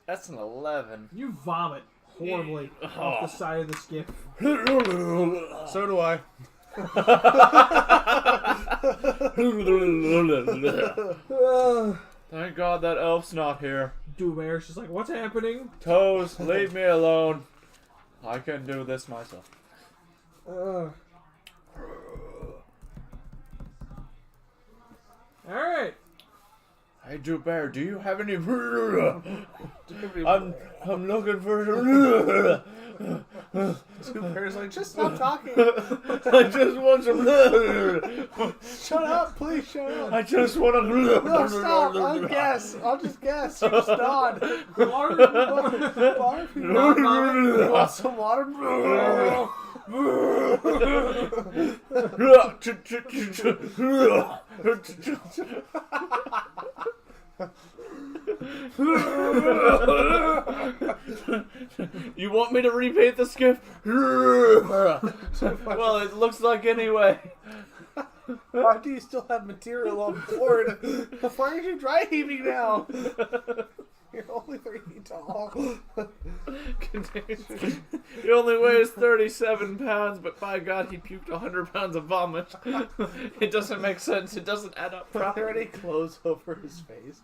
That's an 11. You vomit horribly off the side of the skiff. So do I. Thank God that elf's not here. Dumare's just like, what's happening? Toes, leave me alone. I can do this myself. Alright. Hey, Dubear, do you have any... I'm looking for... Dubear's like, just stop talking. I just want some... Shut up, please shut up. I just want to... No, stop. I'll guess. I'll just guess. You're just nod. Water? Water? Not vomit? You want some water? You want me to repaint the skiff? Well, it looks like anyway. Why do you still have material on board? Why aren't you dry heaving now? You're only 3 feet tall. He only weighs 37 pounds, but by God, he puked 100 pounds of vomit. It doesn't make sense. It doesn't add up Are there properly. any clothes over his face?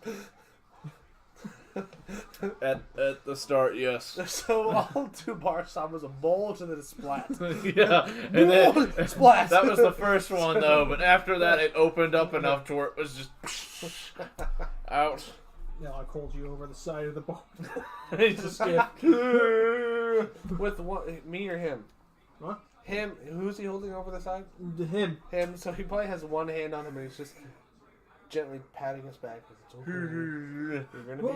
At the start, yes. So all Dubar saw was a bulge and then a splat. Yeah, and then Splat! that was the first one though. But after that, it opened up enough to where it was just out. No, I called you over the side of the boat. He just With what? Me or him? What? Him. Who's he holding over the side? Him. Him. So he probably has one hand on him and he's just gently patting his back. It's okay. You're gonna be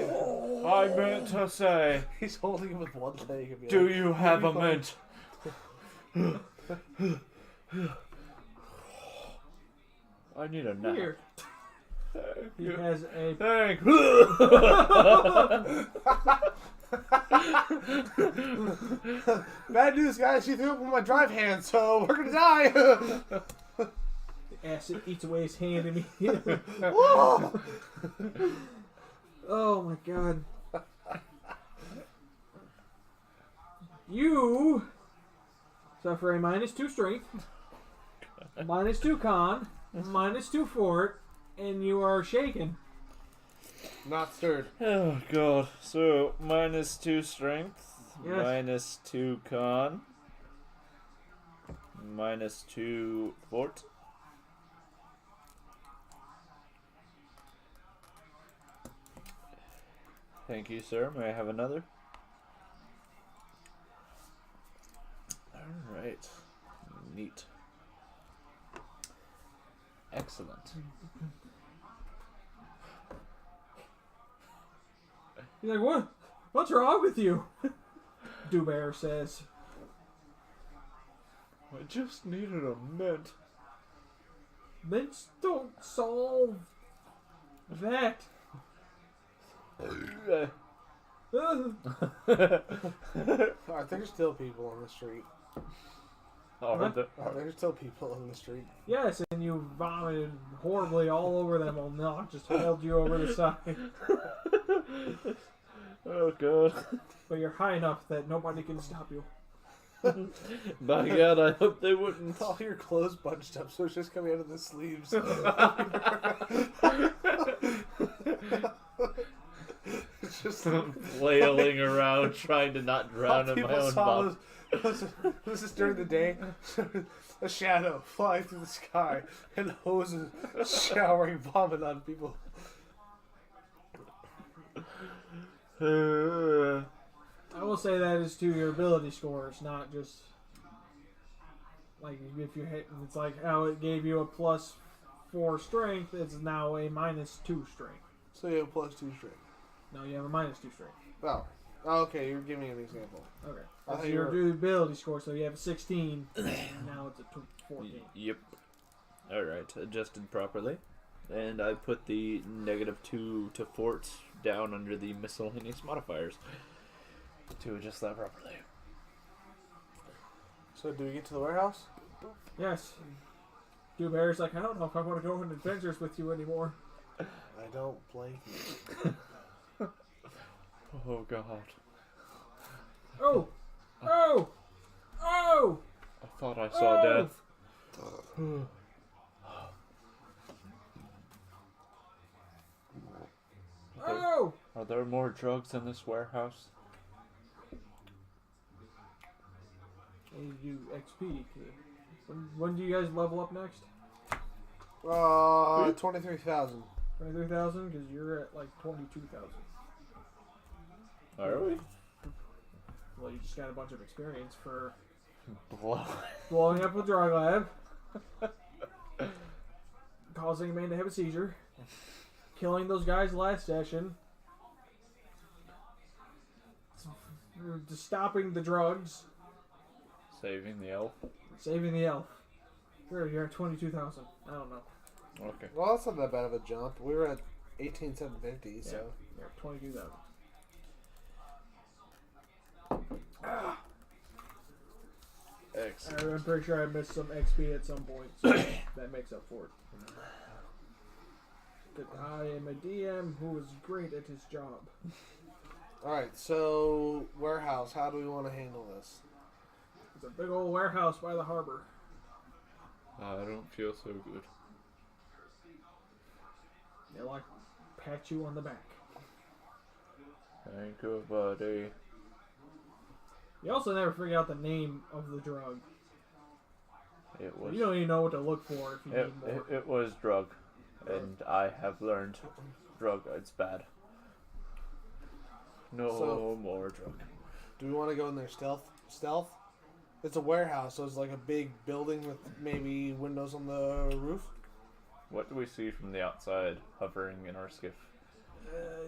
fine. I meant to say, He's holding him with one leg. And be do like, you have a "You'll be mint? I need a nap. Here. He has a... Thank. fine." Bad news, guys. She threw up on my drive hand, so we're gonna die. acid eats away his hand immediately. Whoa! Oh my god. You suffer a -2 strength, -2 con, -2 fort, and you are shaken. Not stirred. Oh god. So -2 strength, Yes. -2 con, -2 fort. Thank you, sir. May I have another? Alright. Neat. Excellent. He's like, what? What's wrong with you? Dewbear says. I just needed a mint. Mints don't solve that. Are there still people on the street? Are there still people on the street? Yes, and you vomited horribly all over them while Nilock just hauled you over the side. Oh god. But you're high enough that nobody can stop you. By God, I hope they wouldn't. All your clothes bunched up, so it's just coming out of the sleeves. It's just flailing around, trying to not drown in my own vomit. This is during the day. A shadow flying through the sky and hoses showering vomit on people. I will say that is to your ability scores, not just like if you hit. It's like how it gave you a +4 strength. It's now a -2 strength. So you have +2 strength. No, you have a -2 strength. Oh, okay. You're giving me an example. Okay, I that's thought your you were- ability score. So you have a 16. Now it's a 14. Yep. Alright, adjusted properly. And I put the -2 to forts down under the miscellaneous modifiers to adjust that properly. So do we get to the warehouse? Yes. Dewbear's like, I don't know if I want to go on adventures with you anymore. I don't play. Oh god. Oh! Oh! Oh! I thought I saw death. Oh! Are there more drugs in this warehouse? And you do XP. When do you guys level up next? 23,000. 23,000? Because you're at like 22,000. Are we? Well, you just got a bunch of experience for Blow. blowing up a drug lab, causing a man to have a seizure, killing those guys last session, just stopping the drugs, Saving the elf. saving the elf. Sure, you're at 22,000. I don't know. Okay. Well, that's not that bad of a jump. We were at 18,750, so. You're at 22,000. Excellent. I'm pretty sure I missed some XP at some point, so that makes up for it. 'Cause I am a DM who is great at his job. Alright, so warehouse, how do we want to handle this? It's a big old warehouse by the harbor. I don't feel so good. They'll like pat you on the back. Thank you, buddy. You also never figure out the name of the drug. It was. You don't even know what to look for if you need more. It was drug, and I have learned drug. It's bad. No So- more drug. Do we want to go in there stealth? It's a warehouse, so it's like a big building with maybe windows on the roof. What do we see from the outside, hovering in our skiff?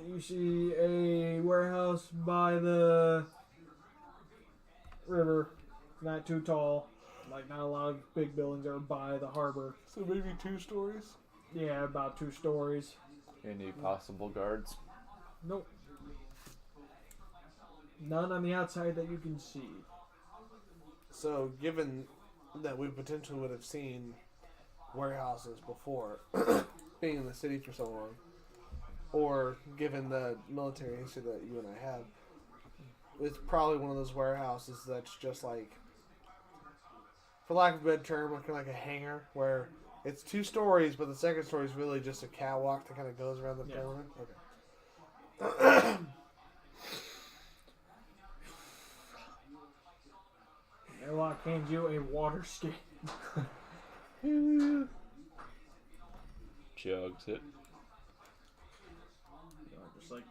You see a warehouse by the river. Not too tall. Like, not a lot of big buildings are by the harbor. So maybe 2 stories? Yeah, about 2 stories. Any possible guards? Nope. None on the outside that you can see. So, given that we potentially would have seen warehouses before, being in the city for so long, or given the military history that you and I have, it's probably one of those warehouses that's just like, for lack of a better term, looking like a hangar, where it's 2 stories, but the second story is really just a catwalk that kind of goes around the Yeah. perimeter. Okay. Nilock hands you a water skin. Jugs it. Just like,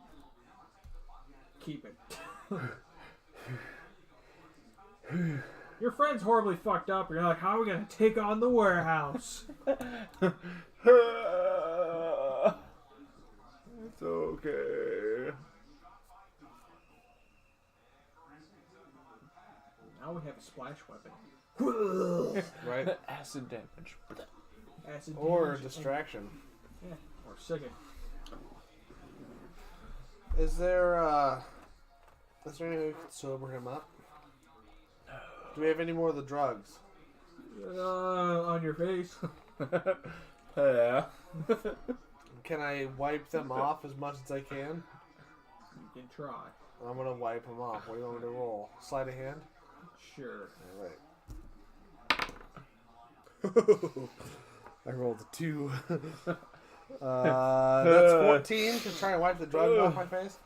keep it. Your friend's horribly fucked up. You're like, how are we gonna take on the warehouse? It's okay. splash weapon. Right? Acid damage. Acid Or damage. distraction. Yeah, or sicking. Is there any way we can sober him up? Do we have any more of the drugs? On your face. Yeah. Can I wipe them off as much as I can? You can try. I'm gonna wipe them off. What do you want me to roll? Sleight of hand? Sure. Alright. I rolled a 2. That's 14 to try and wipe the drugs off my face.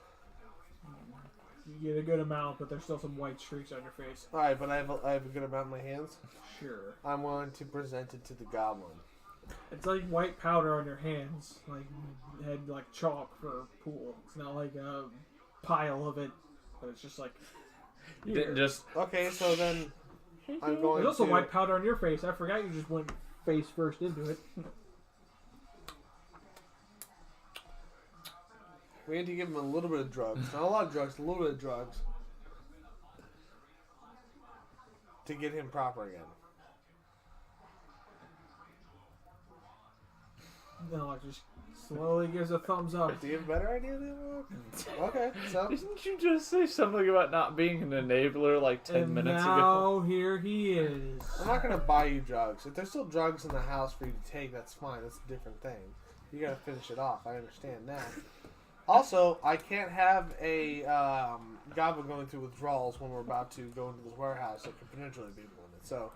You get a good amount, but there's still some white streaks on your face. Alright, but I have a good amount in my hands. Sure. I'm going to present it to the goblin. It's like white powder on your hands. Like, you had like chalk for a pool. It's not like a pile of it, but it's just like... You didn't just... Okay, so then I'm going There's also to... white powder on your face. I forgot you just went face first into it. We need to give him a little bit of drugs. Not a lot of drugs, a little bit of drugs. To get him proper again. No, it just slowly gives a thumbs up. Do you have a better idea than that? Okay, so... Didn't you just say something about not being an enabler like 10 And minutes now ago? here he is. I'm not going to buy you drugs. If there's still drugs in the house for you to take, that's fine. That's a different thing. You got to finish it off. I understand that. Also, I can't have a goblin going through withdrawals when we're about to go into this warehouse that could potentially be wounded. So,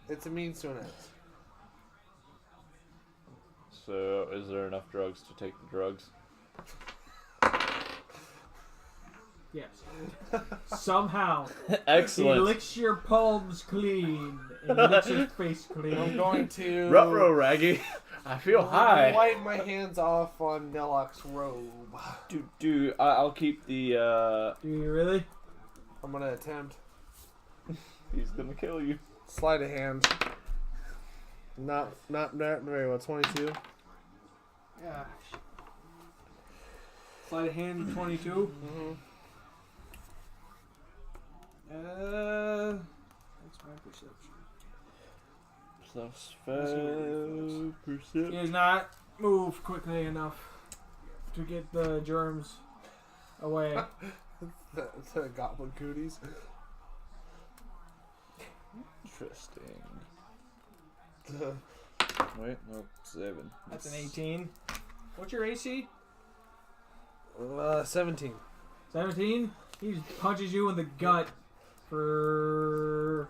it's a means to an end. So, is there enough drugs to take the drugs? Yes. Somehow. Excellent. He licks your palms clean. And he licks your face clean. I'm going to... Ruh-roh, Raggy. I feel high. Wipe my hands off on Nilock's robe. I'll keep the, Do you really? I'm going to attempt. He's gonna kill you. Sleight of hand. Not very well. 22. Yeah. Sleight of hand 22. Mm-hmm. That's my perception. Plus He 5%. does not move quickly enough to get the germs away. The goblin cooties. Interesting. Wait, nope, 7. That's an 18. What's your AC? 17. 17? He just punches you in the gut for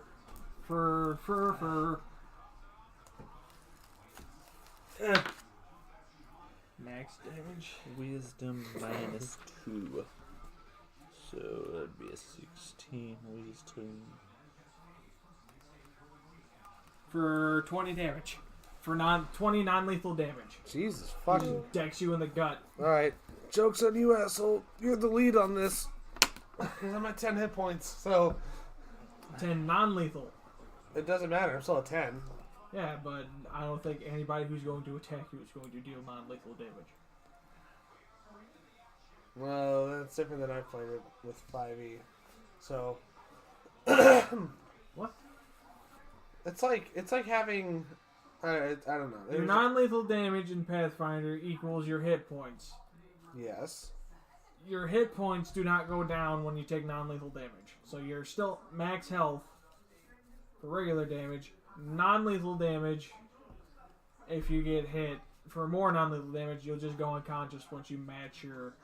max damage. Wisdom minus 2. So that'd be a 16 wisdom. For 20 damage. For 20 non-lethal damage. Jesus He fucking. just decks you in the gut. Alright. Joke's on you, asshole. You're the lead on this. Because I'm at 10 hit points, so 10 non-lethal. it doesn't matter. I'm still at 10. Yeah, but I don't think anybody who's going to attack you is going to deal non-lethal damage. Well, that's different than I played it with 5e. So. What? It's like having. I don't know. Your non-lethal damage in Pathfinder equals your hit points. Yes. Your hit points do not go down when you take non-lethal damage. So you're still max health for regular damage. Non-lethal damage, if you get hit, for more non-lethal damage, you'll just go unconscious once you match your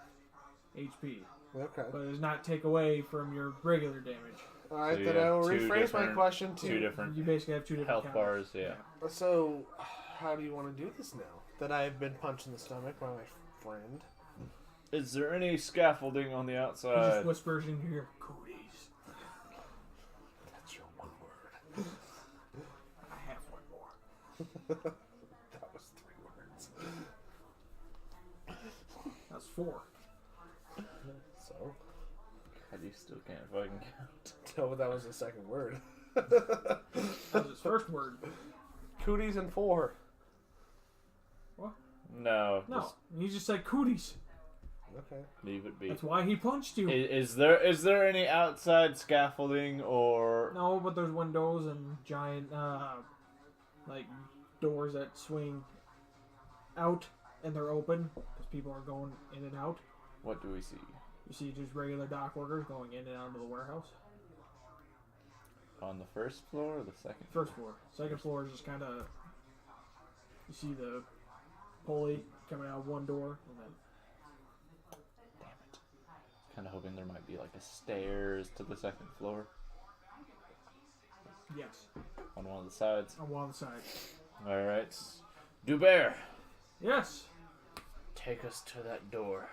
HP. Okay. But it does not take away from your regular damage. Alright, So then you I have will two rephrase my different- question to. Two different You basically have two different health counters. bars, yeah. So, how do you want to do this now? That I've been punched in the stomach by my friend. Is there any scaffolding on the He outside? just whispers into your cooties. That's your one word. I have one more. That was 3 words. That's 4. So, God, you still can't fucking count. no, that was the second word. That was his first word. Cooties and 4. No. No, he just said cooties. Okay. Leave it be. That's why he punched you. Is there any outside scaffolding or... No, but there's windows and giant, like, doors that swing out and they're open because people are going in and out. What do we see? You see just regular dock workers going in and out of the warehouse. On the first floor or the second? First floor. Second floor is just kind of... You see the pulley coming out one door and then... Damn it. Kind of hoping there might be like a stairs to the second floor. Yes. On one of the sides. On one side. Alright. Dubert, Yes. take us to that door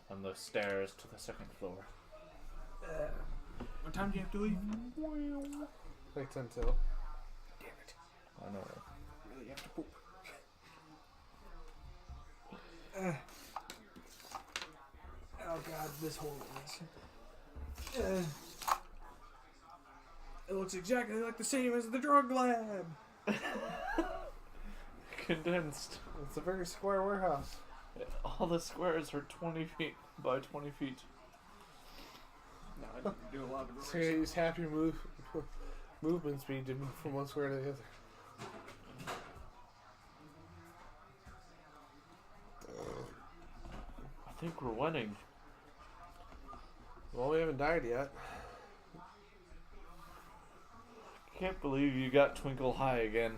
on the stairs to the second floor. What time do you have to leave? Like 10 till. Damn it. I know. Really have to poop. Oh god, this whole is. It looks exactly like the same as the drug lab. Condensed. It's a very square warehouse. All the squares are 20 feet by 20 feet. No, I didn't do a lot of So you use half your movement speed to move from one square to the other. I think we're winning. Well, we haven't died yet. Can't believe you got Twinkle high again.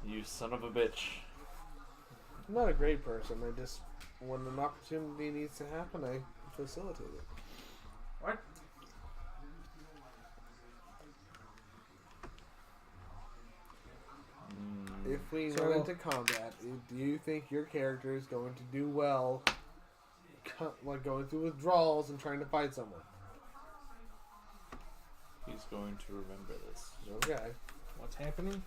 You son of a bitch. I'm not a great person. I just, when an opportunity needs to happen, I facilitate it. What? If we So- run into combat, do you think your character is going to do well, like going through withdrawals and trying to fight someone? He's going to remember this. Okay. What's happening?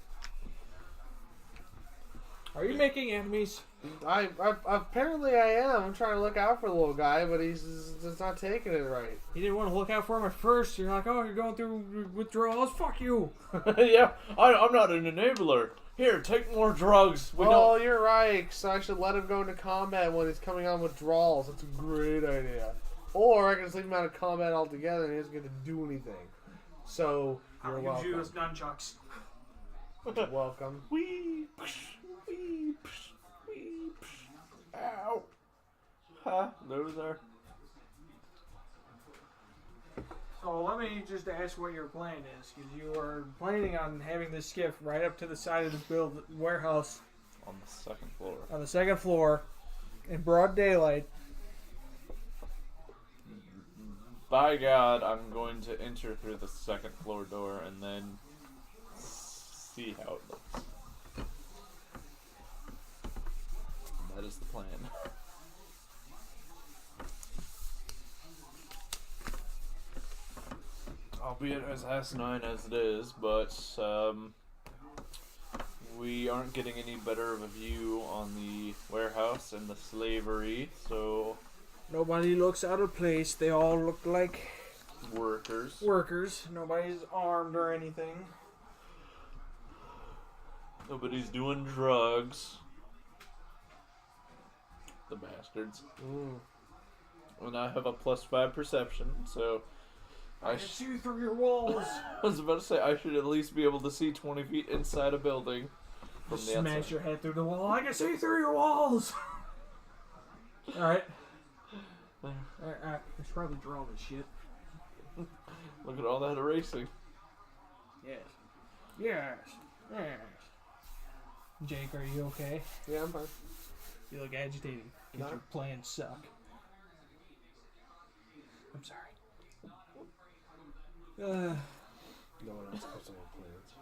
Are you making enemies? I apparently I am. I'm trying to look out for the little guy, but he's just not taking it right. You didn't want to look out for him at first. You're like, oh, you're going through withdrawals. Fuck you. Yeah, I'm not an enabler. Here, take more drugs. We Oh, know. you're right. So I should let him go into combat when he's coming on withdrawals. That's a great idea. Or I can just leave him out of combat altogether and he doesn't get to do anything. So you're I'll welcome. use you as nunchucks. You're welcome. Wee, psh, wee, psh, wee, psh. Ow. Huh? Loser. So let me just ask what your plan is, because you are planning on having this skiff right up to the side of this warehouse On the second floor. on the second floor in broad daylight. By God, I'm going to enter through the second floor door and then see how it looks. That is the plan. Albeit as asinine as it is, but we aren't getting any better of a view on the warehouse and the slavery, so Nobody looks out of place. They all look like workers. workers. Nobody's armed or anything. Nobody's doing drugs. The bastards. And I have a +5 perception, so I can see through your walls. I was about to say I should at least be able to see 20 feet inside a building from the Smash outside. your head through the wall. I can see through your walls. All right. I should probably draw this shit. Look at all that erasing. Yes. Yes. Yes. Jake, are you okay? Yeah, I'm fine. You look agitated because No. your plans suck. I'm sorry. No one else comes up with plans.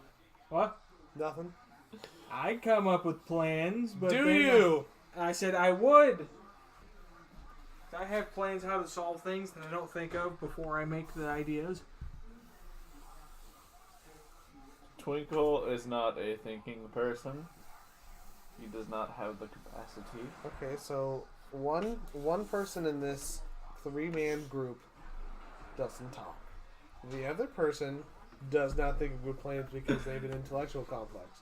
What? Nothing. I come up with plans, but Do then you? I said I would. I have plans how to solve things that I don't think of before I make the ideas. Twinkle is not a thinking person. He does not have the capacity. Okay, so one person in this 3-man group doesn't talk. The other person does not think of good plans because they have an intellectual complex.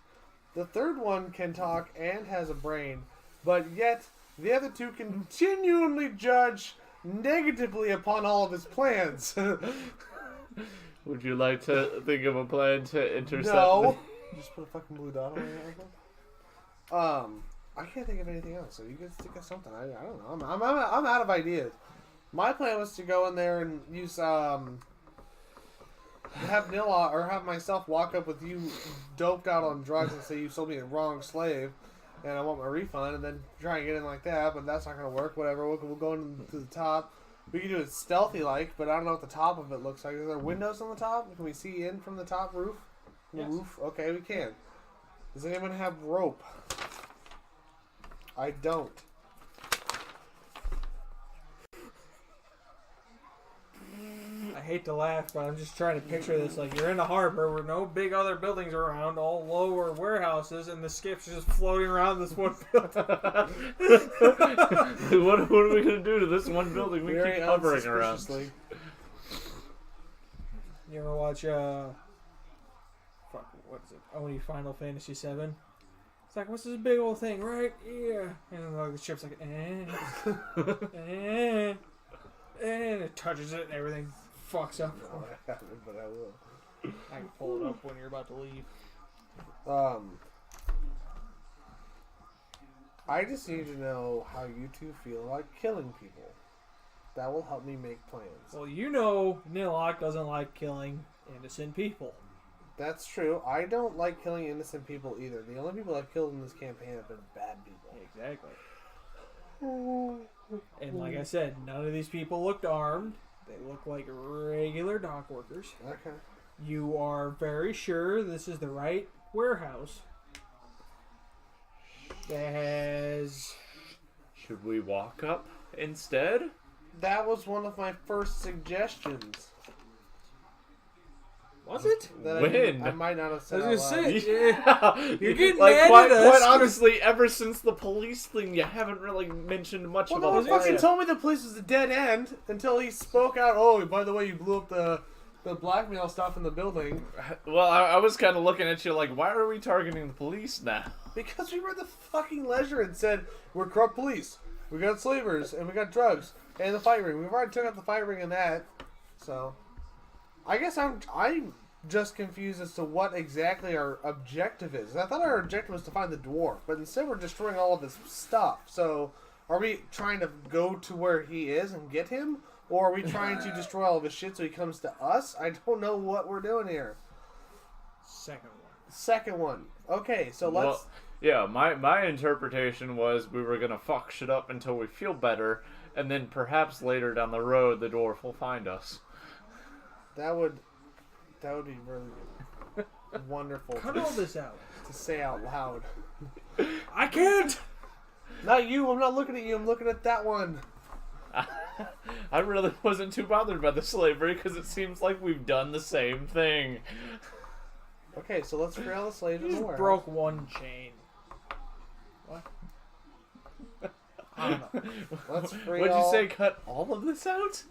The third one can talk and has a brain, but yet the other two continually judge negatively upon all of his plans. Would you like to think of a plan to intercept? No. Just put a fucking blue dot on it. I can't think of anything else. So you guys think of something. I don't know. I'm out of ideas. My plan was to go in there and use have Nilock or have myself walk up with you doped out on drugs and say you sold me a wrong slave and I want my refund, and then try and get in like that, but that's not gonna work. Whatever. We'll go into the top. We can do it stealthy like, but I don't know what the top of it looks like. Is there windows on the top? Can we see in from the top roof? From the roof? Okay, we can. Does anyone have rope? I don't. I hate to laugh, but I'm just trying to picture this. Like, you're in a harbor where no big other buildings are around, all lower warehouses, and the skip's just floating around this one building. What are we going to do to this one building? We keep hovering around. You ever watch, what is it? Oni Final Fantasy VII? It's like, what's this big old thing, right? Yeah. And then the ship's like, and it touches it and everything fucks up. No, I haven't, but I will. I can pull it up when you're about to leave. I just need to know how you two feel like killing people. That will help me make plans. Well, you know Nilock doesn't like killing innocent people. That's true. I don't like killing innocent people either. The only people I've killed in this campaign have been bad people. Exactly. And like I said, none of these people looked armed. They look like regular dock workers. Okay. You are very sure this is the right warehouse. Should we walk up instead? That was one of my first suggestions. Was it? That When? I might not have said I was out gonna loud. say, Yeah. You're getting like, mad quite, at us. quite honestly, ever since the police thing, you haven't really mentioned much Well, about no the one fucking fire. told me the place was a dead end until he spoke out. Oh, by the way, you blew up the blackmail stuff in the building. Well, I was kind of looking at you like, why are we targeting the police now? Because we read the fucking ledger and said, we're corrupt police. We got slavers, and we got drugs, and the fight ring. We've already took out the fight ring and that. So, I guess I'm just confused as to what exactly our objective is. I thought our objective was to find the dwarf, but instead we're destroying all of his stuff. So, are we trying to go to where he is and get him? Or are we trying to destroy all of his shit so he comes to us? I don't know what we're doing here. Second one. Okay, so let's... Well, yeah, my interpretation was we were going to fuck shit up until we feel better, and then perhaps later down the road the dwarf will find us. That would be really wonderful. cut all this out. To say out loud. I can't! Not you, I'm not looking at you, I'm looking at that one. I really wasn't too bothered by the slavery because it seems like we've done the same thing. Okay, so let's free all the slaves in You the just warehouse. broke one chain. What? I don't know. Let's free What'd you all... say? Cut all of this out?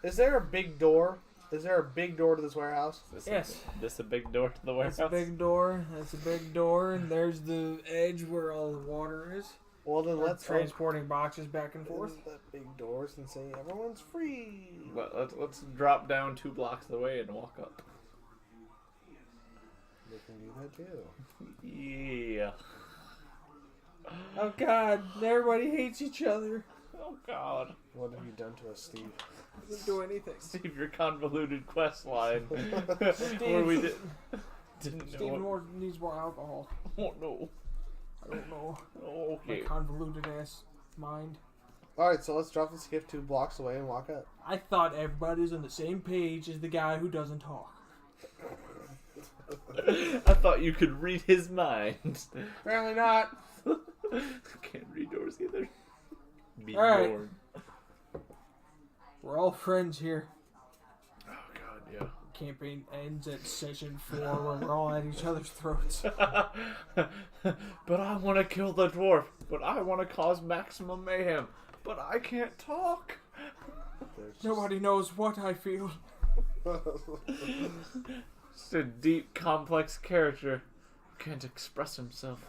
Is there a big door? Is there a big door to this warehouse? Yes. This a big door to the warehouse? That's a big door. That's a big door. And there's the edge where all the water is. Well, then let's transporting boxes back and forth. open the big doors and say everyone's free. Let's drop down 2 blocks away and walk up. They can do that too. Yeah. Oh God! Everybody hates each other. Oh God. What have you done to us, Steve? Doesn't do anything. Steve, your convoluted quest line. Where we didn't know. Steve needs more alcohol. Oh no. I don't know. Oh, okay. My convoluted ass mind. Alright, so let's drop the skiff 2 blocks away and walk up. I thought everybody's on the same page as the guy who doesn't talk. I thought you could read his mind. Apparently not. Can't read yours either. Alright. We're all friends here. Oh God, yeah. Campaign ends at session 4 where we're all at each other's throats. But I want to kill the dwarf. But I want to cause maximum mayhem. But I can't talk. Nobody knows what I feel. Just a deep, complex character who can't express himself.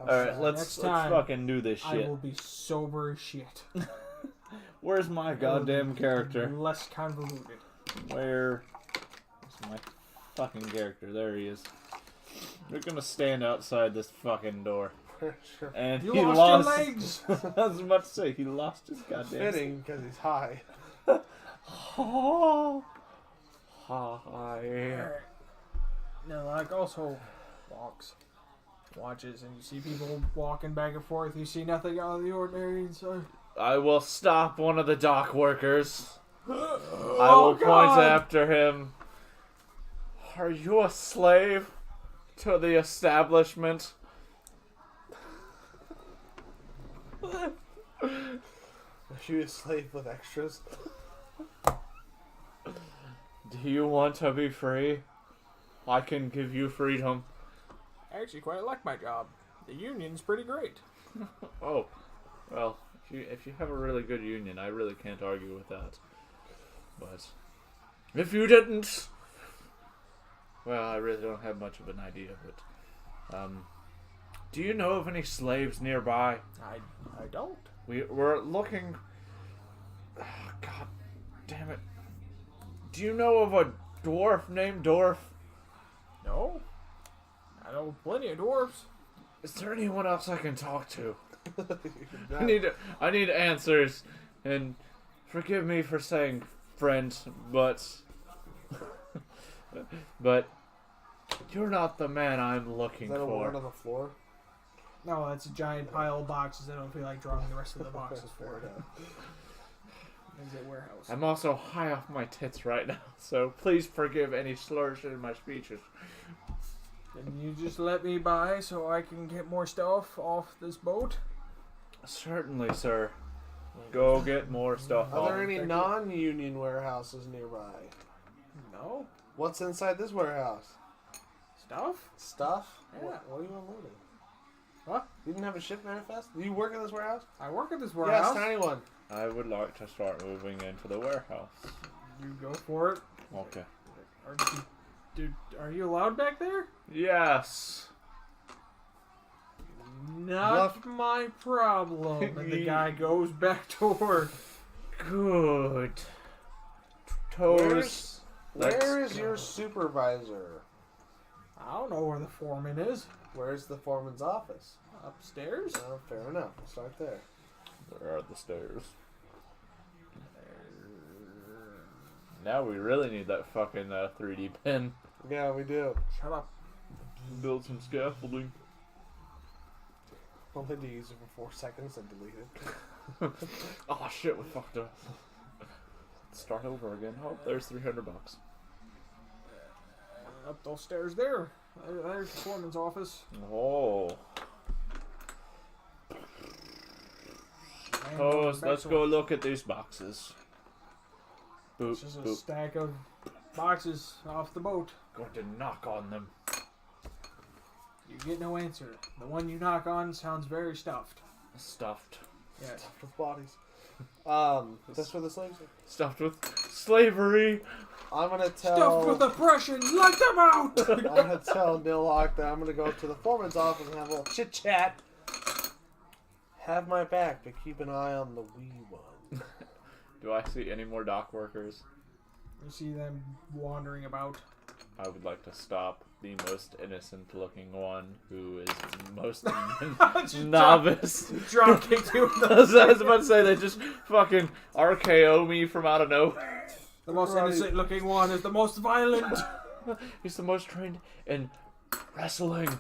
Alright, let's Next time, fucking do this I shit. will be sober as shit. Where's my goddamn character? Less convoluted. Where's my fucking character? There he is. We're gonna stand outside this fucking door. Sure. And You he lost your legs! I was about to say, he lost his goddamn... Fitting, because he's high. Oh, hi. Nilock also watches, and you see people walking back and forth. You see nothing out of the ordinary inside. I will stop one of the dock workers. I will Oh, point God. after him. Are you a slave to the establishment? Are you a slave with extras? Do you want to be free? I can give you freedom. I actually quite like my job. The union's pretty great. Oh, well, if you have a really good union, I really can't argue with that. But if you didn't, well, I really don't have much of an idea. But do you know of any slaves nearby? I don't. We're looking. Oh, God damn it! Do you know of a dwarf named Dorf? No. I know plenty of dwarves. Is there anyone else I can talk to? Not- I need answers, and forgive me for saying friend, but you're not the man I'm looking Is that a for. word on the floor? No, that's a giant pile of boxes. I don't feel like drawing the rest of the boxes for it. Is it warehouse? I'm also high off my tits right now, so please forgive any slurs in my speeches. Can you just let me by so I can get more stuff off this boat? Certainly, sir. Go get more stuff. Are there off. any non-union warehouses nearby? No. What's inside this warehouse? Stuff? Stuff? Yeah. What are you unloading? What? You didn't have a ship manifest? Do you work in this warehouse? I work at this Yes, warehouse. tiny one. I would like to start moving into the warehouse. You go for it. Okay. Are you allowed back there? Yes. Not my problem. And the guy goes back to work. Good. Toes. Where is your supervisor? I don't know where the foreman is. Where's the foreman's office? Upstairs? Oh, fair enough. We'll start there. Where are the stairs? Now we really need that fucking 3D pen. Yeah, we do. Shut up. Build some scaffolding. Only to use it for 4 seconds and delete it. Oh shit, we fucked up. Start over again. Oh, there's $300. Up those stairs there. There's the foreman's office. Oh. And Oh, back let's to go work. look at these boxes. Boop, It's just a boop. stack of boxes off the boat. Going to knock on them. You get no answer. The one you knock on sounds very stuffed. Stuffed. Yes. With bodies. That's where the slaves are. Stuffed with slavery. I'm gonna Stuffed tell. with oppression. Let them out! I'm gonna tell Nilock that I'm gonna go to the foreman's office and have a little chit chat. Have my back, but keep an eye on the wee one. Do I see any more dock workers? You see them wandering about. I would like to stop the most innocent looking one who is most novice. Drop kick you in I the was about to say they just fucking RKO me from out of nowhere. The most Right. innocent looking one is the most violent. He's the most trained in wrestling.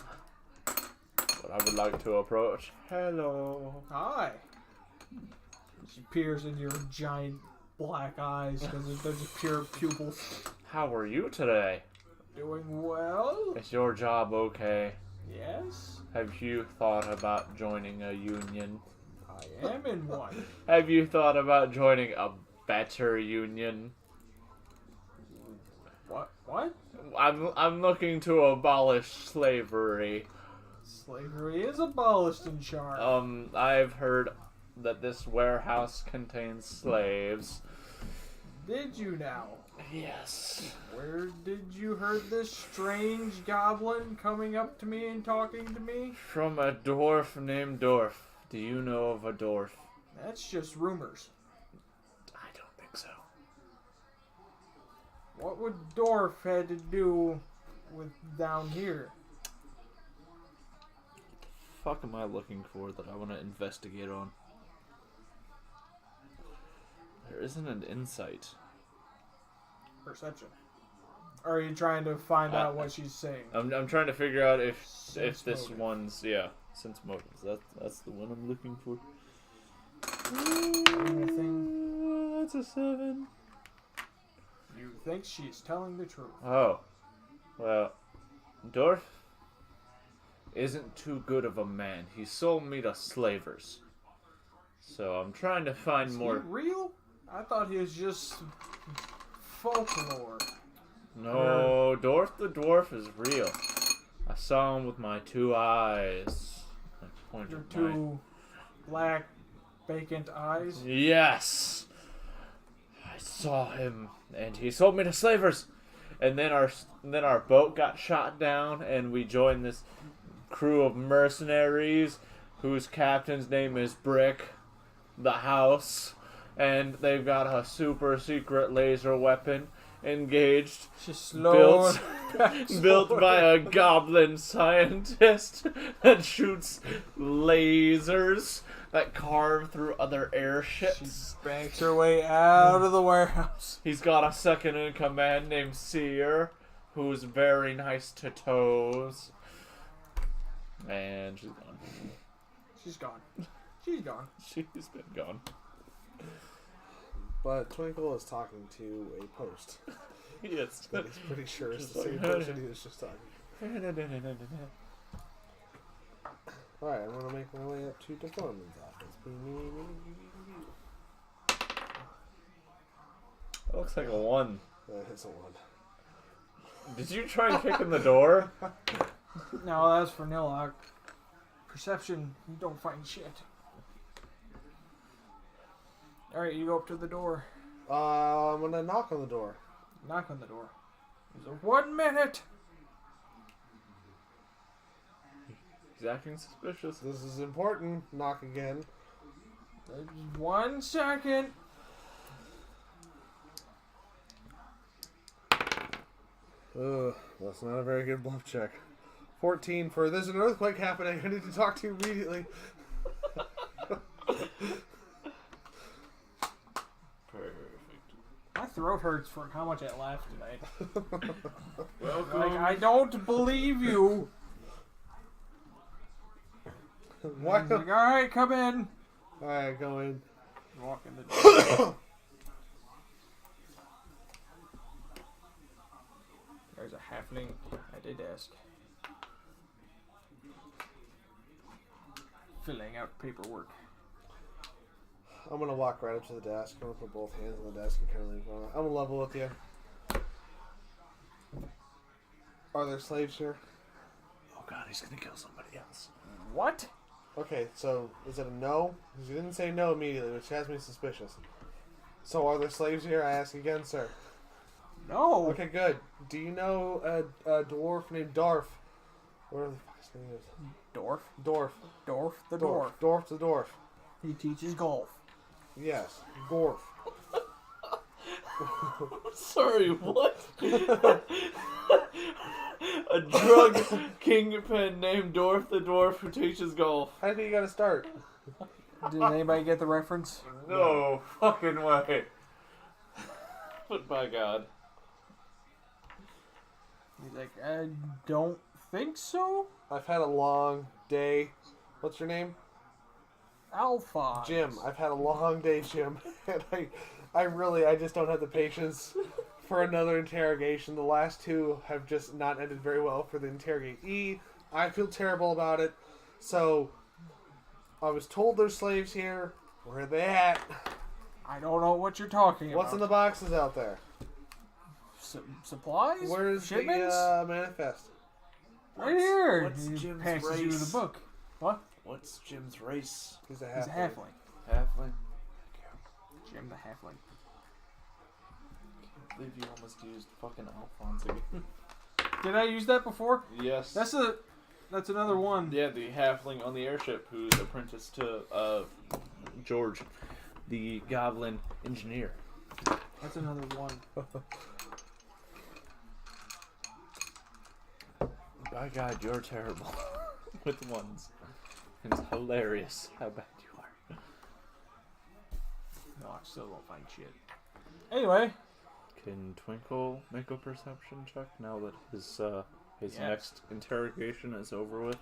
But I would like to approach. Hello. Hi. She peers into your giant black eyes because they're just pure pupils. How are you today? Doing well? Is your job okay? Yes, Have you thought about joining a union? I am in one. Have you thought about joining a better union? What? I'm looking to abolish slavery. Slavery is abolished in Charm. I've heard that this warehouse contains slaves. Did you now? Yes. Where did you heard this strange goblin coming up to me and talking to me? From a dwarf named Dorf. Do you know of a dwarf? That's just rumors. What would Dorf had to do with down here? Fuck am I looking for that I want to investigate on? There isn't an insight. Perception. Or are you trying to find out what she's saying? I'm trying to figure out if Sense this motive. one's sense motives. That's the one I'm looking for. Anything? That's a 7. You think she's telling the truth? Oh, well, Dorf isn't too good of a man. He sold me to slavers. So I'm trying to find Is more. he real? I thought he was just folklore. No, Dorf the Dwarf is real. I saw him with my 2 eyes. I pointed Your mine. 2 black vacant eyes. Yes, I saw him, and he sold me to slavers. And then our boat got shot down, and we joined this crew of mercenaries, whose captain's name is Brick, the House, and they've got a super secret laser weapon engaged, Just slow. built by a goblin scientist that shoots lasers that carve through other airships. Banks her way out of the warehouse. He's got a second in command named Seer, who's very nice to toes. And she's gone. She's gone. She's gone. She's been gone. But Twinkle is talking to a post. Yes. That he's pretty sure it's the Just same like- person he was just talking. Alright, I'm gonna make my way up to Deforman's office. That looks like a 1. That is a 1. Did you try kicking the door? No, that's for Nilock. Perception, you don't find shit. Alright, you go up to the door. I'm gonna knock on the door. Knock on the door. There's a 1 minute. He's acting suspicious. This is important. Knock again. There's 1 second. Ugh, that's not a very good bluff check. 14 for there's an earthquake happening. I need to talk to you immediately. Perfect. My throat hurts from how much I laughed tonight. Welcome. Like, I don't believe you. Why? He's like, alright, come in. Alright, go in. Walk in the door. There's a halfling at the desk. Filling out paperwork. I'm gonna walk right up to the desk. I'm gonna put both hands on the desk and kind of lean forward. I'm gonna level with you. Are there slaves here? Oh god, he's gonna kill somebody else. What? Okay, so is it a no? Because you didn't say no immediately, which has me suspicious. So are there slaves here? I ask again, sir. No. Okay, good. Do you know a dwarf named Dorf? Whatever the fuck his name is. Dorf. Dorf. Dorf the Dorf. dwarf. Dorf the Dwarf. He teaches golf. Yes. Dorf. Sorry, what? A drug kingpin named Dorf the Dwarf who teaches golf. How do you gotta start? Did anybody get the reference? No fucking way. But by God. He's like, I don't think so. I've had a long day. What's your name? Alpha. Jim. I've had a long day, Jim. And I just don't have the patience for another interrogation. The last 2 have just not ended very well for the interrogatee. I feel terrible about it. So, I was told there's slaves here. Where are they at? I don't know what you're talking about. What's in the boxes out there? Supplies? Where's Shipments? the manifest? Right here. what's He Jim's passes you race? the book. What? What's Jim's race? He's a He's a half. halfling. Halfling. Jim the halfling. I believe you almost used fucking Alphonse again. Did I use that before? Yes. That's another one. Yeah, the halfling on the airship who's apprenticed to George, the goblin engineer. That's another one. By God, you're terrible with ones. It's hilarious how bad you are. No, I still won't find shit. Anyway. Can Twinkle make a perception check now that his Yes. next interrogation is over with?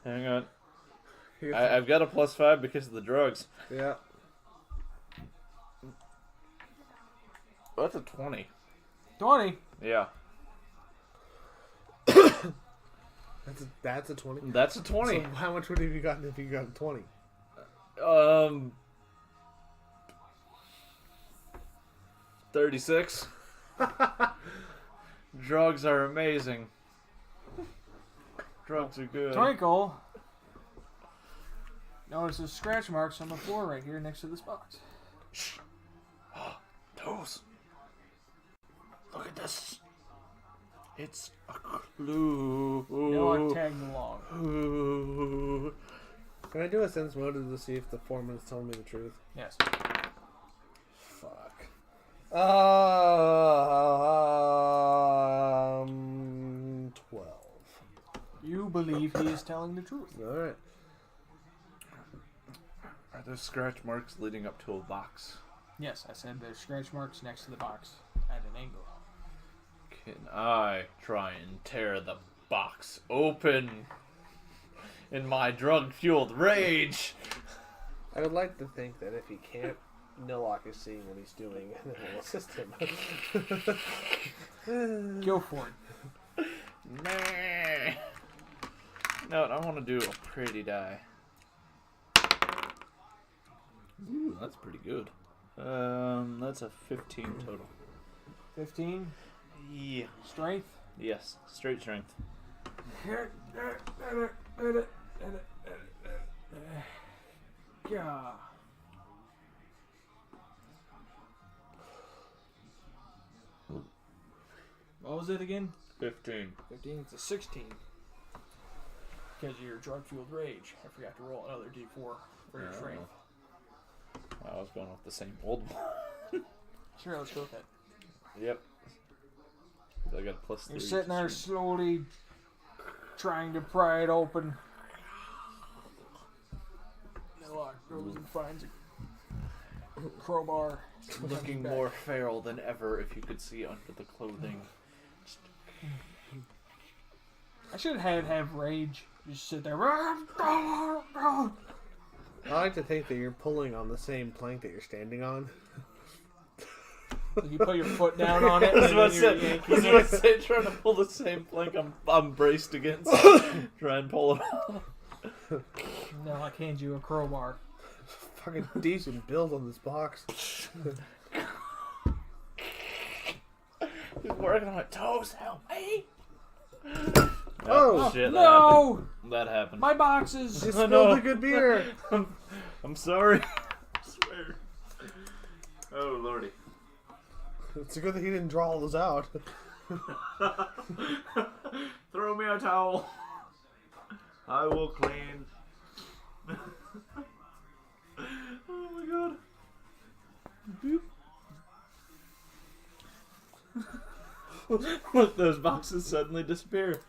Hang on. I've got a +5 because of the drugs. Yeah. Oh, that's a 20. 20? Yeah. That's a 20? That's a 20. So how much would have you gotten if you got a 20? 36. Drugs are amazing. Drugs are good. Twinkle notices scratch marks on the floor right here next to this box. Shh. Toes. Look at this. It's a clue. Nilock tagged along. Can I do a sense motive to see if the foreman is telling me the truth? Yes. Fuck. 12. You believe he is telling the truth. Alright. Are there scratch marks leading up to a box? Yes, I said there's scratch marks next to the box at an angle. Can I try and tear the box open in my drug-fueled rage? I would like to think that if he can't, Nilock is seeing what he's doing and will assist him. Go for it. Nah. No, I want to do a pretty die. Ooh, that's pretty good. That's a 15 total. 15. Yeah. Strength. Yes, straight strength. Yeah. What was it again? 15. 15. It's a 16. Because of your drug-fueled rage. I forgot to roll another d4 for your strength. I was going with the same old one. Sure, let's go with that. Yep. I got a +3. You're sitting there slowly trying to pry it open. Nilock goes and finds a crowbar. Looking more feral than ever if you could see under the clothing. I should have rage. Just sit there. I like to think that you're pulling on the same plank that you're standing on. You put your foot down on it. I was And about then to you're yanking it. say, trying to pull the same plank I'm braced against. Try and pull it off. Nilock hands you a crowbar. Fucking decent build on this box. He's working on my toes. Help me! Oh, shit! No! That happened. My boxes! You Oh, spilled no. the good beer. I'm sorry. I swear. Oh lordy. It's good that he didn't draw all those out. Throw me a towel. I will clean. Oh my god. Boop. Look, those boxes suddenly disappear.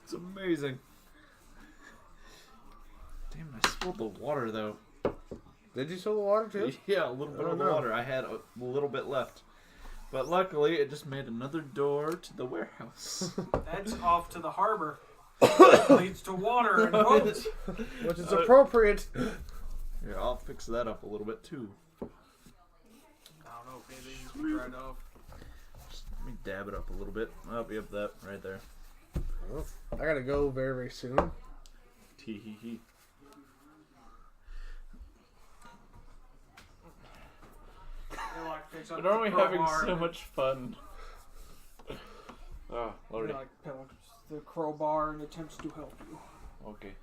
It's amazing. Damn, I spilled the water though. Did you spill the water too? Yeah, a little bit Oh, of no. water. I had a little bit left. But luckily, it just made another door to the warehouse. That's off to the harbor. It leads to water and boats. Which is appropriate. Here, I'll fix that up a little bit too. I don't know if anything you can dried off. Just let me dab it up a little bit. Oh, yep, that right there. Well, I gotta go very, very soon. Tee hee hee. But aren't we having so much fun? Oh, lordy. Nilock picks the crowbar and attempts to help you. Okay.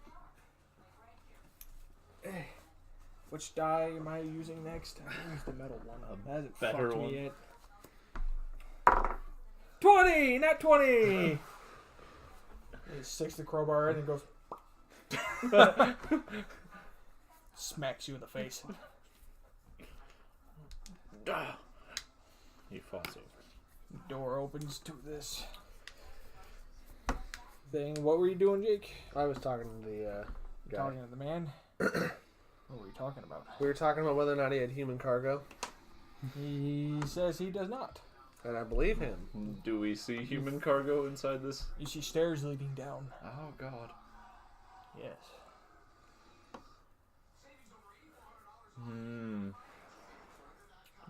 Which die am I using next? I'm gonna use the metal one. That hasn't better fucked one. me yet. 20! Not 20! He sticks the crowbar in and goes. Smacks you in the face. Ah. He falls over. The door opens to this thing. What were you doing, Jake? I was talking to the guy. Talking to the man? What were we talking about? We were talking about whether or not he had human cargo, He says he does not. and I believe him. Do we see human cargo inside this? You see stairs leading down. Oh God. Yes.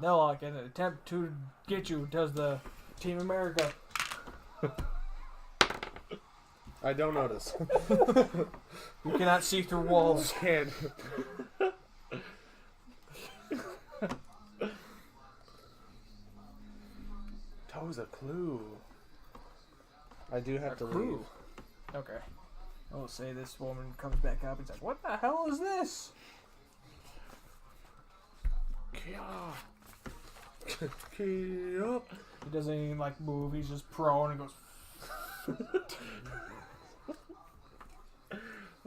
Nilock, in an attempt to get you, does the Team America. I don't notice. You cannot see through walls. Can't. Toes a clue. I do have to leave. Okay. I will say this woman comes back up and says, "What the hell is this?" Key up. He doesn't even like move. He's just prone and goes.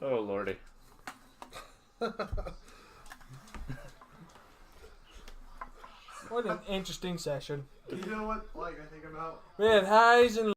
Oh lordy. What an interesting session. You know what? Like I think about. We had highs and